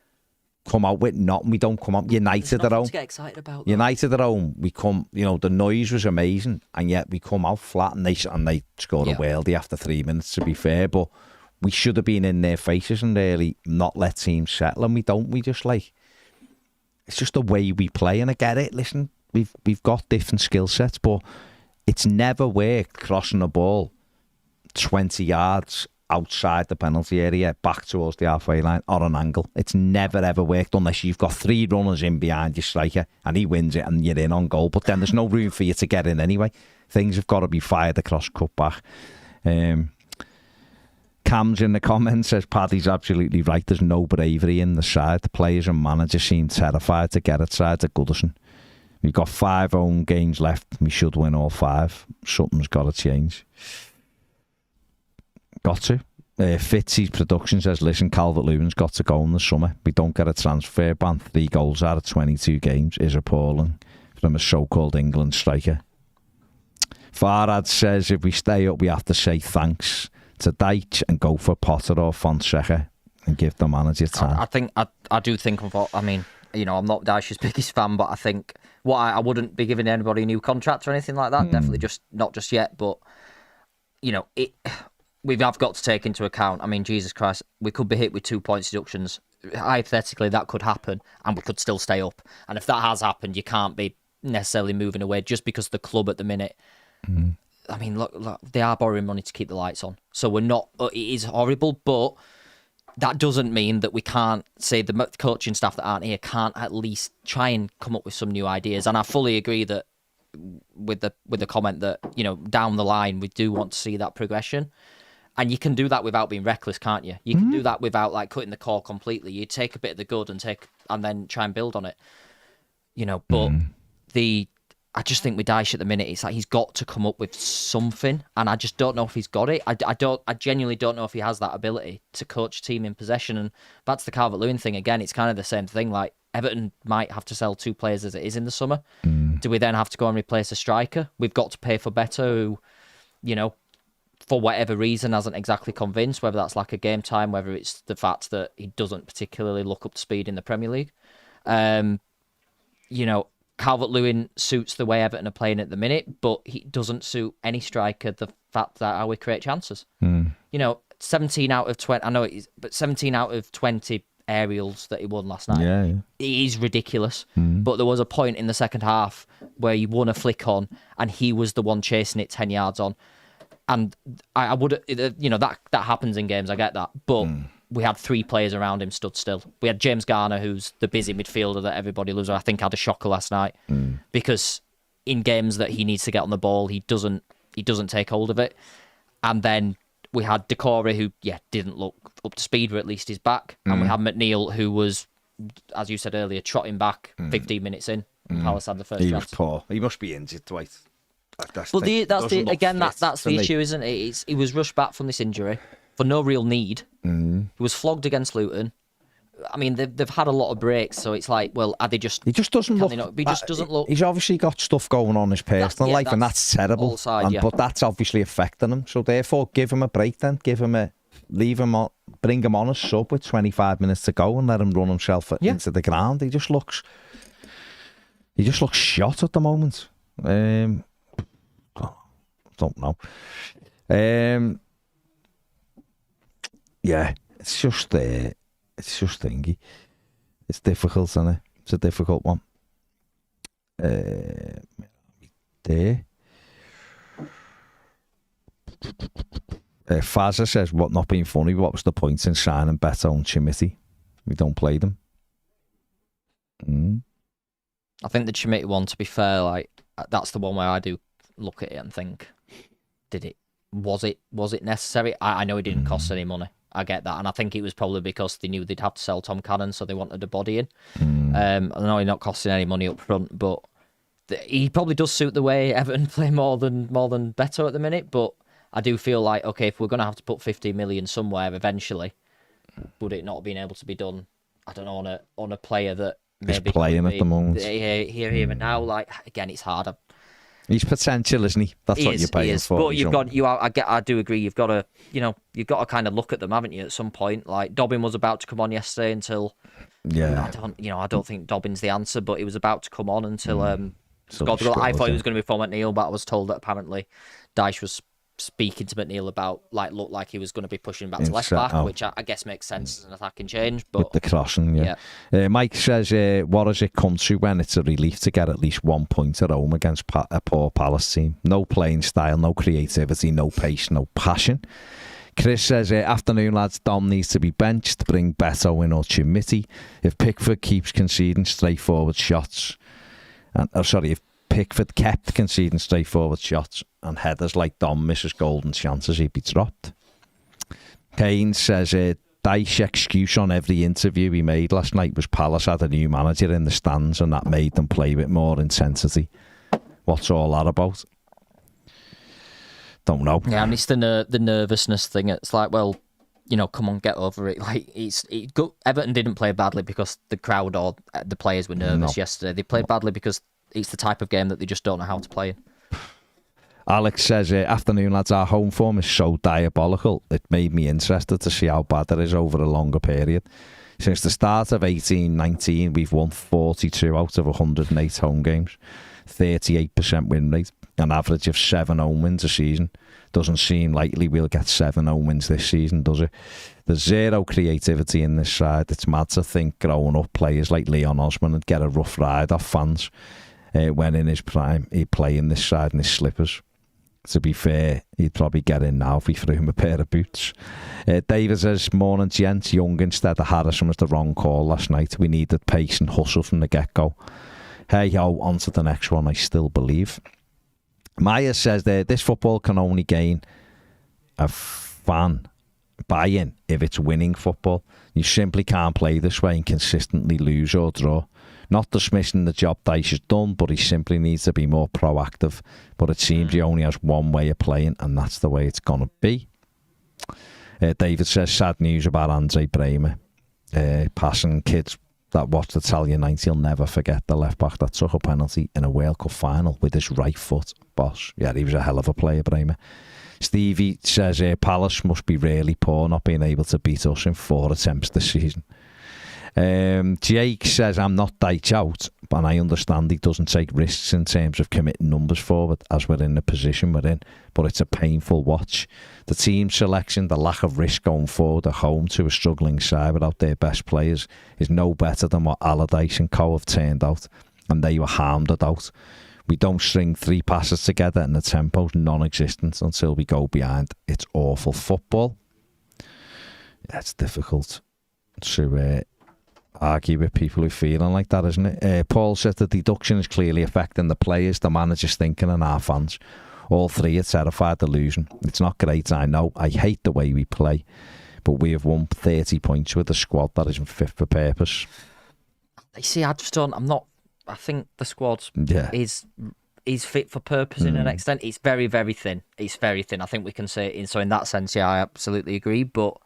Come out with nothing. We don't come out. United at home. To get excited about that. United at home. We come. The noise was amazing, and yet we come out flat, and they scored a worldie after 3 minutes. To be fair, but we should have been in their faces and really not let teams settle, and we don't. We just it's just the way we play, and I get it. Listen, we've got different skill sets, but it's never worked crossing the ball 20 yards outside the penalty area back towards the halfway line or an angle. It's never ever worked unless you've got 3 runners in behind your striker and he wins it and you're in on goal, but then there's no room for you to get in anyway. Things have got to be fired across cutback. Cam's in the comments says Paddy's absolutely right. There's no bravery in the side. The players and manager seem terrified to get outside to Goodison. We've got 5 home games left. We should win all 5. Something's got to change. Got to. Fitzy's production says, listen, Calvert-Lewin's got to go in the summer. We don't get a transfer ban. 3 goals out of 22 games is appalling from a so-called England striker. Farhad says, if we stay up, we have to say thanks to Dyche and go for Potter or Fonseca and give the manager time. I do think, I mean, I'm not Dyche's biggest fan, but I think I wouldn't be giving anybody a new contract or anything like that. Definitely not just yet, but we've got to take into account, I mean, Jesus Christ, we could be hit with 2 points deductions. Hypothetically, that could happen and we could still stay up. And if that has happened, you can't be necessarily moving away just because the club at the minute, I mean, look, they are borrowing money to keep the lights on. So we're not, it is horrible, but that doesn't mean that we can't say the coaching staff that aren't here can't at least try and come up with some new ideas. And I fully agree that with the comment that, down the line, we do want to see that progression. And you can do that without being reckless, can't you? You can do that without cutting the core completely. You take a bit of the good and then try and build on it. But I just think with Dyche at the minute, it's like he's got to come up with something, and I just don't know if he's got it. I genuinely don't know if he has that ability to coach a team in possession. And that's the Calvert-Lewin thing again. It's kind of the same thing. Like Everton might have to sell 2 players as it is in the summer. Do we then have to go and replace a striker? We've got to pay for Better, who, for whatever reason, hasn't exactly convinced, whether that's lack of game time, whether it's the fact that he doesn't particularly look up to speed in the Premier League. Calvert-Lewin suits the way Everton are playing at the minute, but he doesn't suit any striker the fact that how we create chances. 17 out of 20, I know it is, but 17 out of 20 aerials that he won last night. Yeah. It is ridiculous. But there was a point in the second half where he won a flick on and he was the one chasing it 10 yards on. And I would, that happens in games, I get that. But we had 3 players around him stood still. We had James Garner, who's the busy midfielder that everybody loves. I think had a shocker last night because in games that he needs to get on the ball, he doesn't take hold of it. And then we had Decore, who didn't look up to speed, or at least he's back. And we had McNeil, who was, as you said earlier, trotting back 15 minutes in. Palace had the first He chance. was poor. He must be injured twice. That's the issue, isn't it? He was rushed back from this injury for no real need. He was flogged against Luton. I mean, they've had a lot of breaks, so it's like, well, are they just? He just doesn't look. He just doesn't look. He's obviously got stuff going on in his personal life, and that's terrible. But that's obviously affecting him. So therefore, give him a break. Then leave him on, bring him on a sub with 25 minutes to go, and let him run himself into the ground. He just looks. He just looks shot at the moment. Don't know. Yeah, it's just thingy. It's difficult, isn't it? It's a difficult one. There. Faza says, what not being funny, what was the point in signing Beto and Chimity? We don't play them. I think the Chimity one, to be fair, like that's the one where I do look at it and think, was it necessary? I know it didn't cost any money. I get that, and I think it was probably because they knew they'd have to sell Tom Cannon, so they wanted a body in. I know he's not costing any money up front, but he probably does suit the way Everton play more than Beto at the minute. But I do feel like, okay, if we're going to have to put 50 million somewhere eventually, would it not have been able to be done? I don't know, on a player that maybe he's playing at the moment here and now. Like again, it's hard. He's potential, isn't he? That's what you're paying for. But I do agree. You've got to kind of look at them, haven't you? At some point, like Dobbin was about to come on yesterday until. Yeah. I don't think Dobbin's the answer, but he was about to come on until scored the goal. I thought it was going to be for McNeil, but I was told that apparently Dyche was speaking to McNeil about looked like he was going to be pushing back to left back, which I guess makes sense as an attacking change. But with the crossing, yeah. Mike says, what does it come to when it's a relief to get at least 1 point at home against a poor Palace team? No playing style, no creativity, no pace, no passion. Chris says, afternoon lads, Dom needs to be benched, bring Beto in or Chimity. If Pickford keeps conceding straightforward shots, if Pickford kept conceding straightforward shots and headers like Dom misses golden chances, he'd be dropped. Kane says, Dyche excuse on every interview he made last night was Palace had a new manager in the stands and that made them play with more intensity. What's all that about? Don't know. Yeah, and it's the nervousness thing. It's like, well, come on, get over it. Like Everton didn't play badly because the crowd or the players were nervous yesterday. They played badly because it's the type of game that they just don't know how to play in. Alex says, afternoon lads, our home form is so diabolical. It made me interested to see how bad it is over a longer period. Since the start of 18-19, we've won 42 out of 108 home games, 38% win rate, an average of 7 home wins a season. Doesn't seem likely we'll get 7 home wins this season, does it? There's zero creativity in this side. It's mad to think growing up players like Leon Osman would get a rough ride off fans when in his prime he'd play in this side in his slippers. To be fair, he'd probably get in now if we threw him a pair of boots. David says, morning gents, Young instead of Harrison was the wrong call last night. We needed pace and hustle from the get-go. Hey ho, on to the next one, I still believe. Maya says this football can only gain a fan buy-in if it's winning football. You simply can't play this way and consistently lose or draw. Not dismissing the job Dyche has done, but he simply needs to be more proactive. But it seems he only has one way of playing, and that's the way it's going to be. David says, sad news about Andre Bremer. Passing kids that watch the Italian night, he'll never forget the left-back that took a penalty in a World Cup final with his right foot. Boss. Yeah, he was a hell of a player, Bremer. Stevie says, Palace must be really poor not being able to beat us in 4 attempts this season. Jake says, I'm not Dyche out, but I understand he doesn't take risks in terms of committing numbers forward as we're in the position we're in, but it's a painful watch. The team selection, the lack of risk going forward at home to a struggling side without their best players is no better than what Allardyce and co have turned out, and they were harmed out. We don't string 3 passes together and the tempo's non-existent until we go behind. It's awful football. Yeah, it's difficult to argue with people who are feeling like that, isn't it? Paul says the deduction is clearly affecting the players, the manager's thinking and our fans. All 3 are terrified of losing. It's not great, I know. I hate the way we play, but we have won 30 points with a squad that isn't fit for purpose. You see, I think the squad is fit for purpose in an extent. It's very, very thin. It's very thin. I think we can say it. So in that sense, yeah, I absolutely agree. But,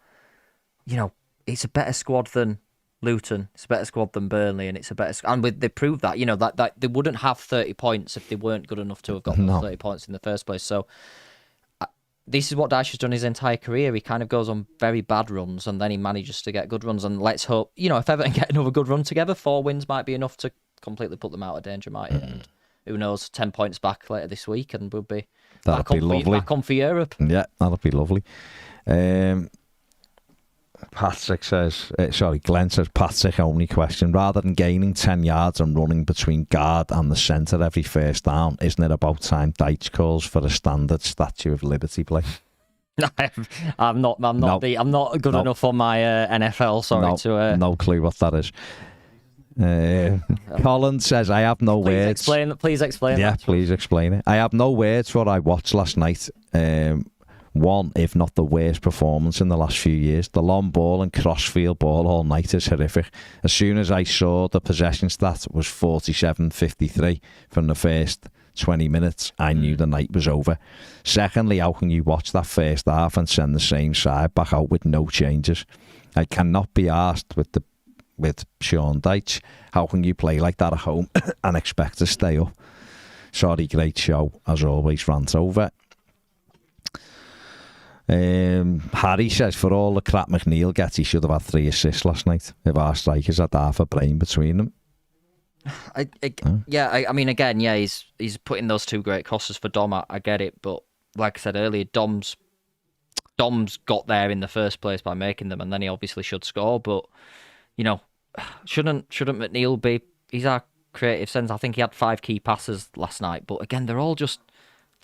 it's a better squad than Luton, it's a better squad than Burnley, and it's a better and they proved that, that they wouldn't have 30 points if they weren't good enough to have got 30 points in the first place. So this is what Dyche has done his entire career. He kind of goes on very bad runs and then he manages to get good runs, and let's hope, if Everton get another good run together, 4 wins might be enough to completely put them out of danger, might it? And who knows, 10 points back later this week, and we'll be back on for Europe. Yeah, that'll be lovely. Patrick says, Glenn says, Patrick, only question. Rather than gaining 10 yards and running between guard and the centre every first down, isn't it about time Dyche calls for a standard Statue of Liberty play? I'm not good enough on my NFL. Sorry no clue what that is. Colin says, I have no words. Please explain. Yeah, please explain it. I have no words for what I watched last night. One, if not the worst performance in the last few years. The long ball and crossfield ball all night is horrific. As soon as I saw the possession stat was 47-53 from the first 20 minutes, I knew the night was over. Secondly, how can you watch that first half and send the same side back out with no changes? I cannot be asked with Sean Dyche, how can you play like that at home and expect to stay up? Sorry, great show. As always, rant over. Harry says, for all the crap McNeil gets, he should have had 3 assists last night if our strikers had half a brain between them. I mean, again, he's putting those 2 great crosses for Dom. I get it, but like I said earlier, Dom's got there in the first place by making them, and then he obviously should score. But shouldn't McNeil be? He's our creative sense. I think he had 5 key passes last night, but again, they're all just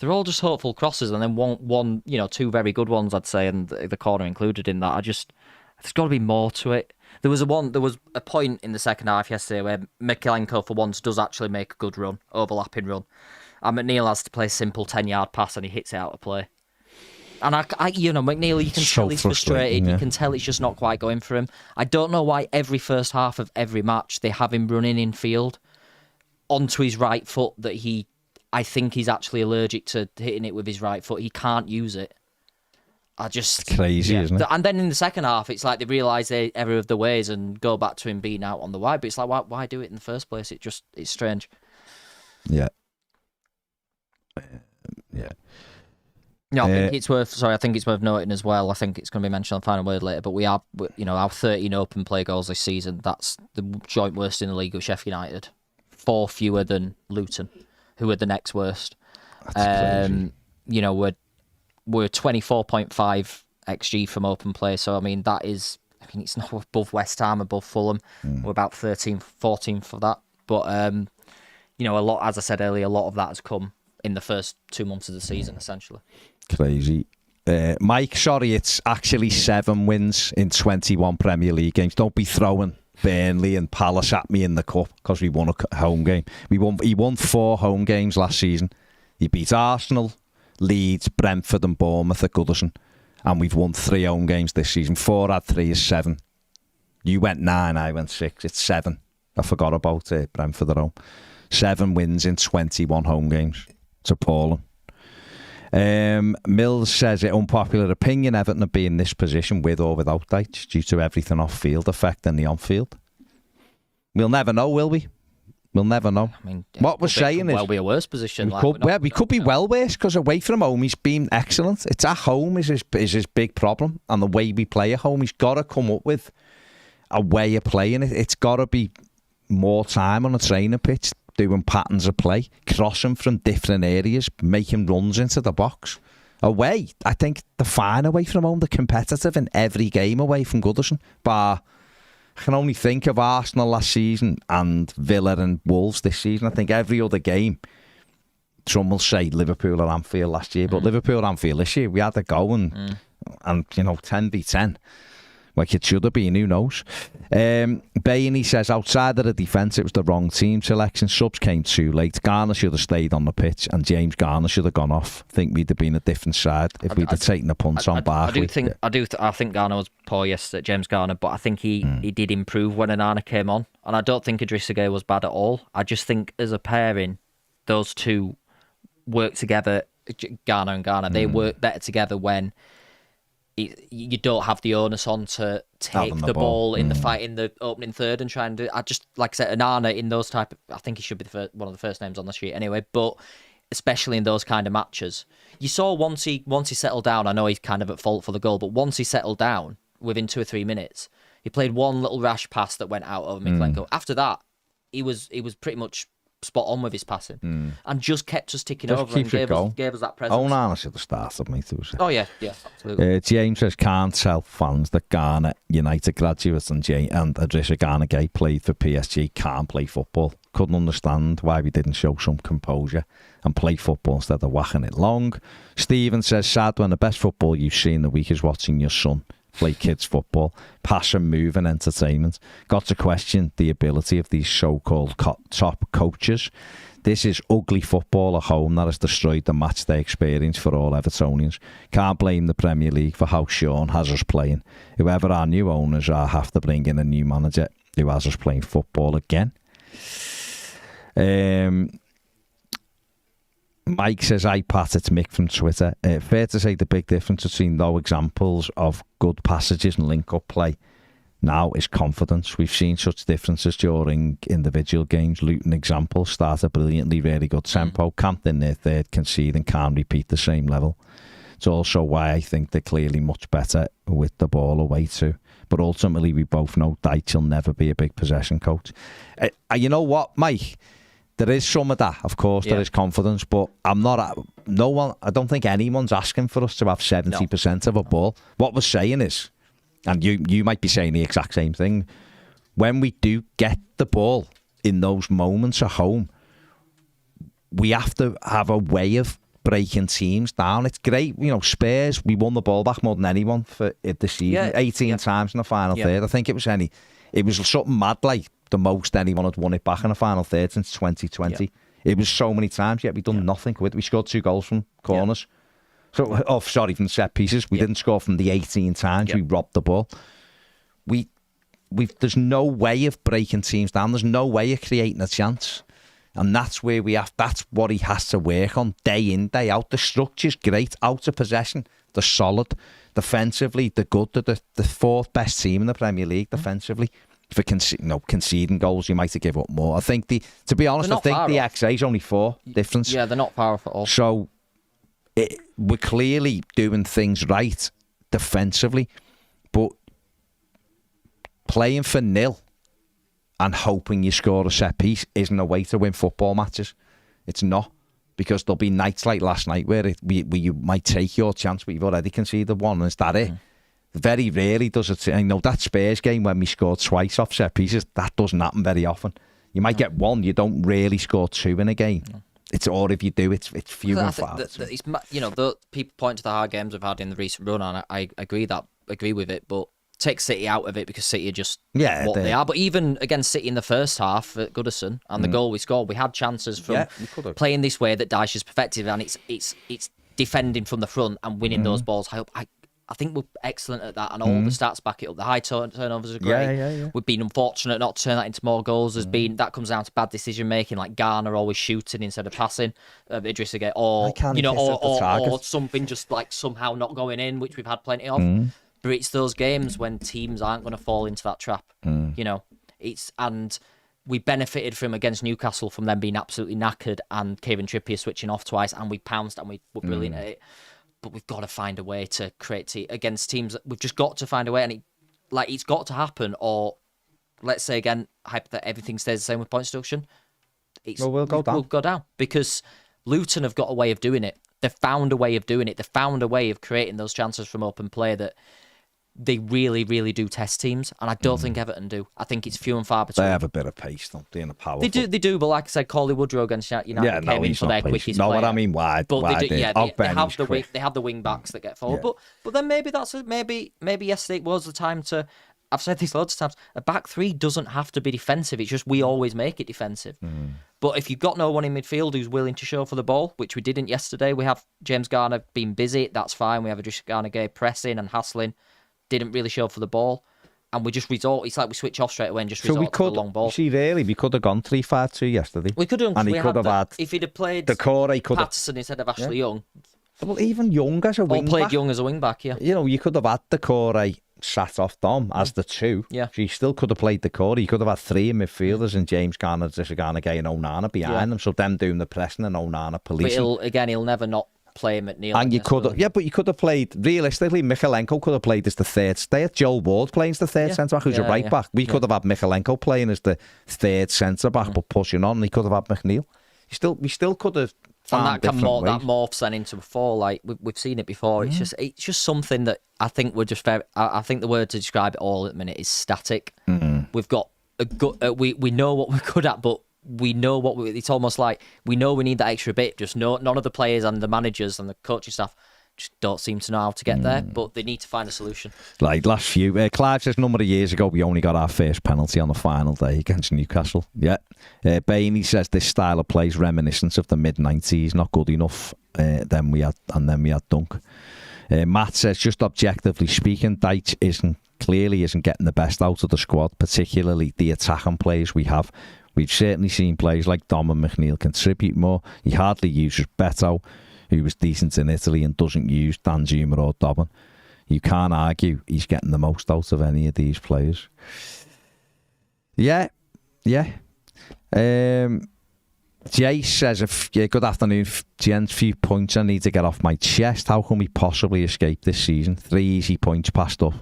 hopeful crosses, and then one 2 very good ones, I'd say, and the corner included in that. There's got to be more to it. There was a point in the second half yesterday where McNeil for once does actually make a good run, overlapping run, and McNeil has to play a simple 10-yard pass and he hits it out of play. And McNeil, you can tell he's frustrated. Yeah. You can tell it's just not quite going for him. I don't know why every first half of every match they have him running in field onto his right foot that I think he's actually allergic to hitting it with his right foot. He can't use it. It's crazy, isn't it? And then in the second half, it's like they realise their error of the ways and go back to him being out on the wide. But it's like, why do it in the first place? It's strange. Yeah. No, I think it's worth noting as well. I think it's going to be mentioned on the final word later. But we have, our 13 open play goals this season. That's the joint worst in the league with Sheffield United. 4 fewer than Luton, who are the next worst. That's crazy. We're 24.5 XG from open play. So, I mean, it's not above West Ham, above Fulham. We're about 13th, 14th for that. But, a lot, as I said earlier, a lot of that has come in the first 2 months of the season, essentially. Crazy. Mike, sorry, it's actually 7 wins in 21 Premier League games. Don't be throwing Burnley and Palace at me in the cup because we won a home game. He won 4 home games last season. He beat Arsenal, Leeds, Brentford and Bournemouth at Goodison, and we've won 3 home games this season. 4 add 3 is 7. You went 9, I went 6. It's 7. I forgot about Brentford at home. 7 wins in 21 home games. It's appalling. Mills says, it unpopular opinion, Everton would be in this position with or without Dyche due to everything off-field affecting the on-field. We'll never know, will we? We'll never know. I mean, what we're saying is... Well, be a worse position. We could be well worse, because away from home he's been excellent. It's at home is his big problem, and the way we play at home, he's got to come up with a way of playing it. It's got to be more time on a training pitch, doing patterns of play, crossing from different areas, making runs into the box. Away, I think they're fine away from home. They're competitive in every game away from Goodison. But I can only think of Arsenal last season and Villa and Wolves this season. I think every other game, some will say Liverpool or Anfield last year, but Liverpool or Anfield this year, we had to go and 10 v 10. Like it should have been, who knows? Bainey says, outside of the defence, it was the wrong team selection. Subs came too late. Garner should have stayed on the pitch, and James Garner should have gone off. I think we'd have been a different side if we'd have taken the punt on Barkley. I think Garner was poor yesterday, James Garner, but I think he did improve when Onana came on, and I don't think Idrissa Gueye was bad at all. I just think as a pairing, those two work together. Garner and Garner, they work better together when you don't have the onus on to take the ball in the fight in the opening third and try and do it. I just, like I said, Onana in those type of, I think he should be one of the first names on the sheet anyway, but especially in those kind of matches, you saw once he settled down, I know he's kind of at fault for the goal, but once he settled down, within 2 or 3 minutes, he played one little rash pass that went out over McNeil. After that, he was pretty much spot on with his passing and just kept us ticking over and gave us that presence. Onana should have started, mate. Oh, yeah, absolutely. James says, can't tell fans that Ghana United graduates and Idrissa Gana Gueye played for PSG can't play football. Couldn't understand why we didn't show some composure and play football instead of whacking it long. Stephen says, sad when the best football you see in the week is watching your son play kids football. Passion, move and entertainment. Got to question the ability of these so-called top coaches. This is ugly football at home that has destroyed the match day experience for all Evertonians. Can't blame the Premier League for how Sean has us playing. Whoever our new owners are have to bring in a new manager who has us playing football again. Mike says, I pat, it's Mick from Twitter. Fair to say the big difference between low examples of good passages and link-up play now is confidence. We've seen such differences during individual games. Luton example, started brilliantly, really good tempo, camped in their third, concede and can't repeat the same level. It's also why I think they're clearly much better with the ball away too. But ultimately, we both know Dyche will never be a big possession coach. You know what, Mike? There is some of that, of course, there is confidence, but I don't think anyone's asking for us to have 70% of a ball. What we're saying is, and you might be saying the exact same thing, when we do get the ball in those moments at home, we have to have a way of breaking teams down. It's great, Spurs, we won the ball back more than anyone for the season, 18 times in the final third. I think it was something mad like the most anyone had won it back in the final third since 2020. It was so many times, yet we done nothing with it. We scored 2 goals from corners. From set pieces. We didn't score from the 18 times. We robbed the ball. There's no way of breaking teams down. There's no way of creating a chance. And that's where that's what he has to work on day in, day out. The structure's great, out of possession. They're solid. Defensively, they're good. They're the 4th best team in the Premier League defensively. For conceding goals, you might have give up more. I think to be honest, I think the XA is only 4 difference. Yeah, they're not far off at all. So we're clearly doing things right defensively, but playing for nil and hoping you score a set piece isn't a way to win football matches. It's not, because there'll be nights like last night where you might take your chance, but you've already conceded one, and is that it? Very rarely does it. I know that Spurs game when we scored twice off set pieces, that doesn't happen very often. You might get one, you don't really score 2 in a game. Or if you do, it's few and far. The people point to the hard games we've had in the recent run, and I agree with it, but take City out of it because City are just what they are. But even against City in the first half at Goodison and the goal we scored, we had chances from playing this way that Dyche has perfected, and it's defending from the front and winning those balls. I think we're excellent at that, and all the stats back it up. The high turnovers are great. We've been unfortunate not to turn that into more goals. That comes down to bad decision making, like Garner always shooting instead of passing, Idrissa Gueye, or something just like somehow not going in, which we've had plenty of. But it's those games when teams aren't going to fall into that trap. And we benefited from against Newcastle from them being absolutely knackered and Kieran Trippier switching off twice, and we pounced and we were brilliant at it. But we've got to find a way to create against teams. We've just got to find a way, and it's got to happen. Or let's say again, that everything stays the same with points deduction. We'll go down. We'll go down because Luton have got a way of doing it. They've found a way of doing it. They've found a way of creating those chances from open play that they really, really do test teams, and I don't think Everton do. I think it's few and far between. They have a bit of pace, don't they, in the power. They do, but like I said, Cauley Woodrow against United came in for their quickest player. What I mean, wide. But wide they do, they have the wing backs that get forward. Yeah. But then maybe maybe yesterday was the time to. I've said this loads of times. A back 3 doesn't have to be defensive. It's just we always make it defensive. But if you've got no one in midfield who's willing to show for the ball, which we didn't yesterday, we have James Garner being busy. That's fine. We have Idrissa Gana Gueye pressing and hassling. Didn't really show for the ball, and we just resort. It's like we switch off straight away and just resort to the long ball. See, really, we could have gone 3-5-2 yesterday. We could have, and he could have had if he'd have played Patterson instead of Ashley Young. Well, even Young as a wing back. Or played Young as a wing back, yeah. You could have had Decore sat off Dom as the 2. Yeah. So you still could have played Decore. You could have had 3 midfielders and James Garner, Idrissa Gana Gueye and Onana behind them. So them doing the pressing and Onana policing. But he'll never not playing McNeil. And you could have, but you could have played, realistically, Michalenko could have played as the third. They had Joel Ward playing as the third centre-back, who's a right-back. We could have had Michalenko playing as the third centre-back, but pushing on, and he could have had McNeil. We still could have found that morphs then into a 4. Like we've seen it before. It's just something that I think we're just very. I think the word to describe it all at the minute is static. We've got a good. We know what we're good at, but we know it's almost like we know we need that extra bit. Just none of the players and the managers and the coaching staff just don't seem to know how to get there, but they need to find a solution. Like last few, Clive says a number of years ago we only got our first penalty on the final day against Newcastle. Yeah, Bainey says this style of play is reminiscent of the mid-90s. Not good enough. Then we had Dunk. Matt says just objectively speaking, Dyche isn't getting the best out of the squad, particularly the attacking players we have. We've certainly seen players like Dom and McNeil contribute more. He hardly uses Beto, who was decent in Italy and doesn't use Danjuma or Dobbin. You can't argue he's getting the most out of any of these players. Yeah. Jay says, good afternoon, gents. Few points I need to get off my chest. How can we possibly escape this season? 3 easy points passed up,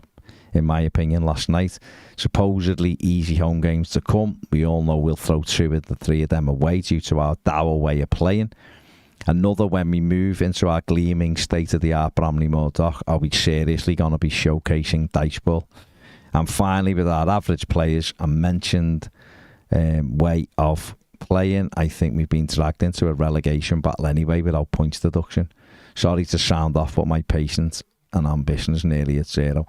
in my opinion, last night. Supposedly easy home games to come. We all know we'll throw 2 of the 3 of them away due to our dour way of playing. Another when we move into our gleaming state-of-the-art Bramley Moordock, are we seriously going to be showcasing dice ball? And finally, with our average players, I mentioned way of playing, I think we've been dragged into a relegation battle anyway without points deduction. Sorry to sound off, but my patience and ambition is nearly at 0.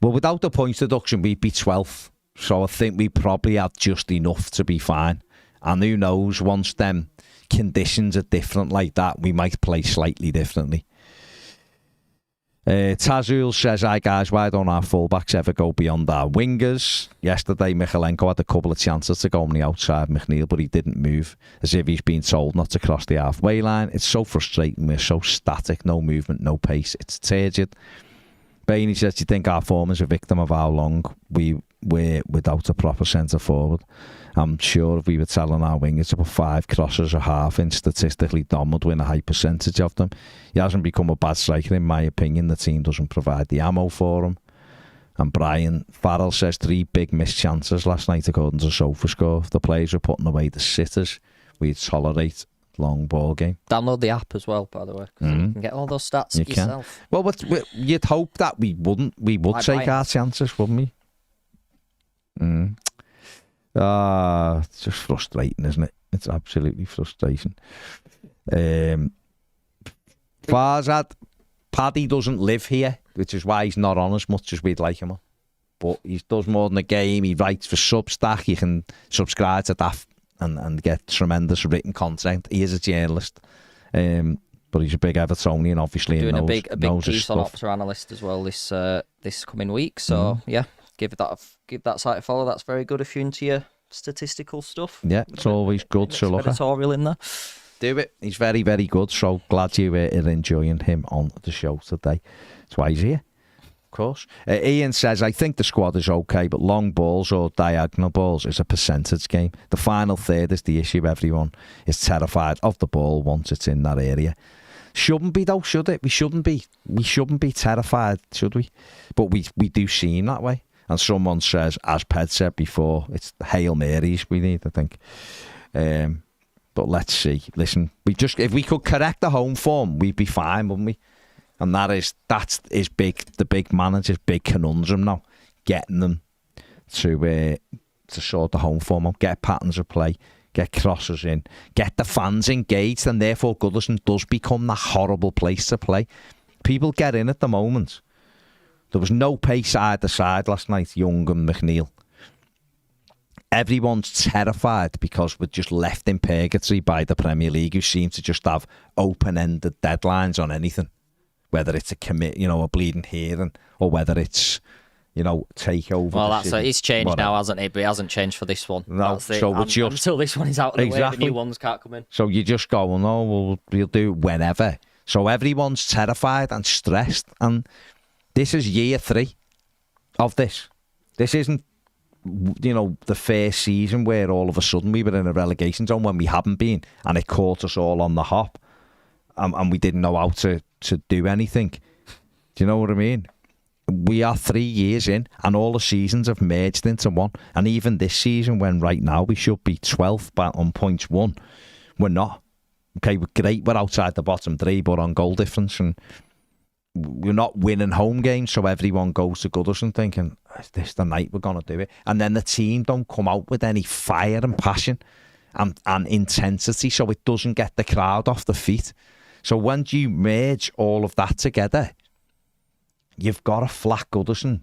Well, without the points deduction, we'd be 12th. So I think we probably had just enough to be fine. And who knows, once them conditions are different like that, we might play slightly differently. Tazul says, hi guys, why don't our fullbacks ever go beyond our wingers? Yesterday Michalenko had a couple of chances to go on the outside McNeil, but he didn't move, as if he's been told not to cross the halfway line. It's so frustrating. We're so static, no movement, no pace. It's turgid. Bainey says, do you think our form is a victim of how long we were without a proper centre forward? I'm sure if we were telling our wingers to put 5 crosses a half in, statistically Dom would win a high percentage of them. He hasn't become a bad striker, in my opinion. The team doesn't provide the ammo for him. And Brian Farrell says 3 big missed chances last night according to SofaScore. If the players were putting away the sitters, we'd tolerate long ball game. Download the app as well, by the way, because you can get all those stats yourself. Well, you'd hope that we would take our chances, wouldn't we? It's just frustrating, isn't it? It's absolutely frustrating. Farzad, Paddy doesn't live here, which is why he's not on as much as we'd like him on. But he does more than a game. He writes for Substack. You can subscribe to that and get tremendous written content. He is a journalist, but he's a big Evertonian, obviously. Doing and a big piece on Opta Analyst as well this coming week. So yeah, give that site a follow. That's very good if you're into your statistical stuff. Yeah, it's always good to look at. Editorial in there. Do it. He's very, very good. So glad you are enjoying him on the show today. That's why he's here. Of course. Ian says, I think the squad is okay, but long balls or diagonal balls is a percentage game. The final third is the issue. Everyone is terrified of the ball once it's in that area. Shouldn't be though, should it? We shouldn't be. We shouldn't be terrified, should we? But we do seem that way. And someone says, as Ped said before, it's Hail Marys we need, I think. But let's see. Listen, if we could correct the home form, we'd be fine, wouldn't we? And that's big. The big manager's big conundrum now, getting them to sort the home form out, get patterns of play, get crosses in, get the fans engaged, and therefore Goodison does become that horrible place to play. People get in at the moment. There was no pace either side last night, Young and McNeil. Everyone's terrified because we're just left in purgatory by the Premier League, who seem to just have open-ended deadlines on anything. Whether it's a bleeding hearing, or whether it's, take over. Well, it's changed now, hasn't it? But it hasn't changed for this one. No, until this one is out of the way, the new ones can't come in. So you just go, we'll do it whenever. So everyone's terrified and stressed, and this is year 3 of this. This isn't, the first season where all of a sudden we were in a relegation zone when we haven't been, and it caught us all on the hop. and we didn't know how to do anything. Do you know what I mean? We are 3 years in, and all the seasons have merged into one. And even this season, when right now we should be 12th on points won, we're not. Okay, we're great. We're outside the bottom three, but on goal difference, and we're not winning home games. So everyone goes to Goodison thinking, "Is this the night we're gonna do it?" And then the team don't come out with any fire and passion and intensity, so it doesn't get the crowd off the feet. So when you merge all of that together, you've got a flat Goodison,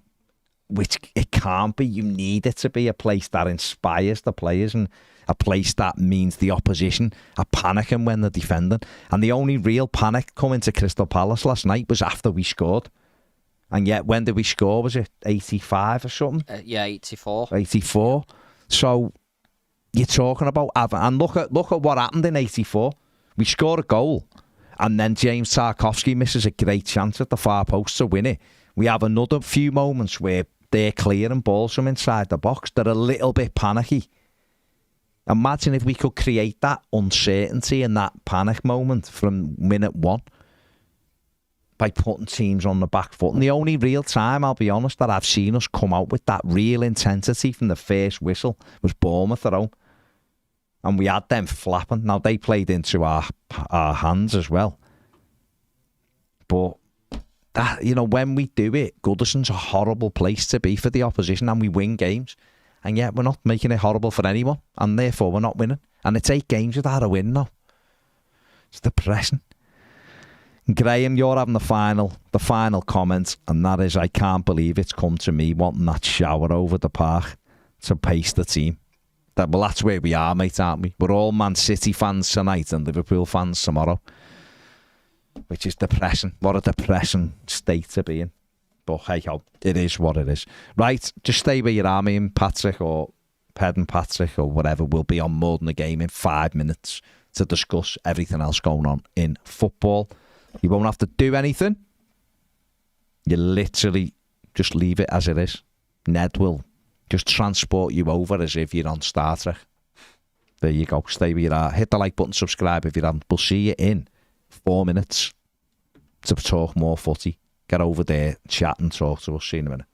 which it can't be. You need it to be a place that inspires the players and a place that means the opposition are panicking when they're defending. And the only real panic coming to Crystal Palace last night was after we scored. And yet, when did we score? Was it 85 or something? 84. 84. So you're talking about and look at what happened in 84. We scored a goal, and then James Tarkowski misses a great chance at the far post to win it. We have another few moments where they're clearing balls from inside the box. They're a little bit panicky. Imagine if we could create that uncertainty and that panic moment from minute one by putting teams on the back foot. And the only real time, I'll be honest, that I've seen us come out with that real intensity from the first whistle was Bournemouth at home. And we had them flapping. Now, they played into our hands as well. But, that, you know, when we do it, Goodison's a horrible place to be for the opposition, and we win games. And yet we're not making it horrible for anyone, and therefore we're not winning. And it's 8 games without a win now. It's depressing. Graham, you're having the final comment, and that is, I can't believe it's come to me wanting that shower over the park to pace the team. That's where we are, mate, aren't we? We're all Man City fans tonight and Liverpool fans tomorrow, which is depressing. What a depressing state to be in. But hey ho, it is what it is. Right, just stay where you are, me and Patrick, or Ped and Patrick, or whatever. We'll be on More Than a Game in 5 minutes to discuss everything else going on in football. You won't have to do anything. You literally just leave it as it is. Ned will just transport you over as if you're on Star Trek. There you go. Stay where you are. Hit the like button, subscribe if you haven't. We'll see you in 4 minutes to talk more footy. Get over there, chat and talk to us. See you in a minute.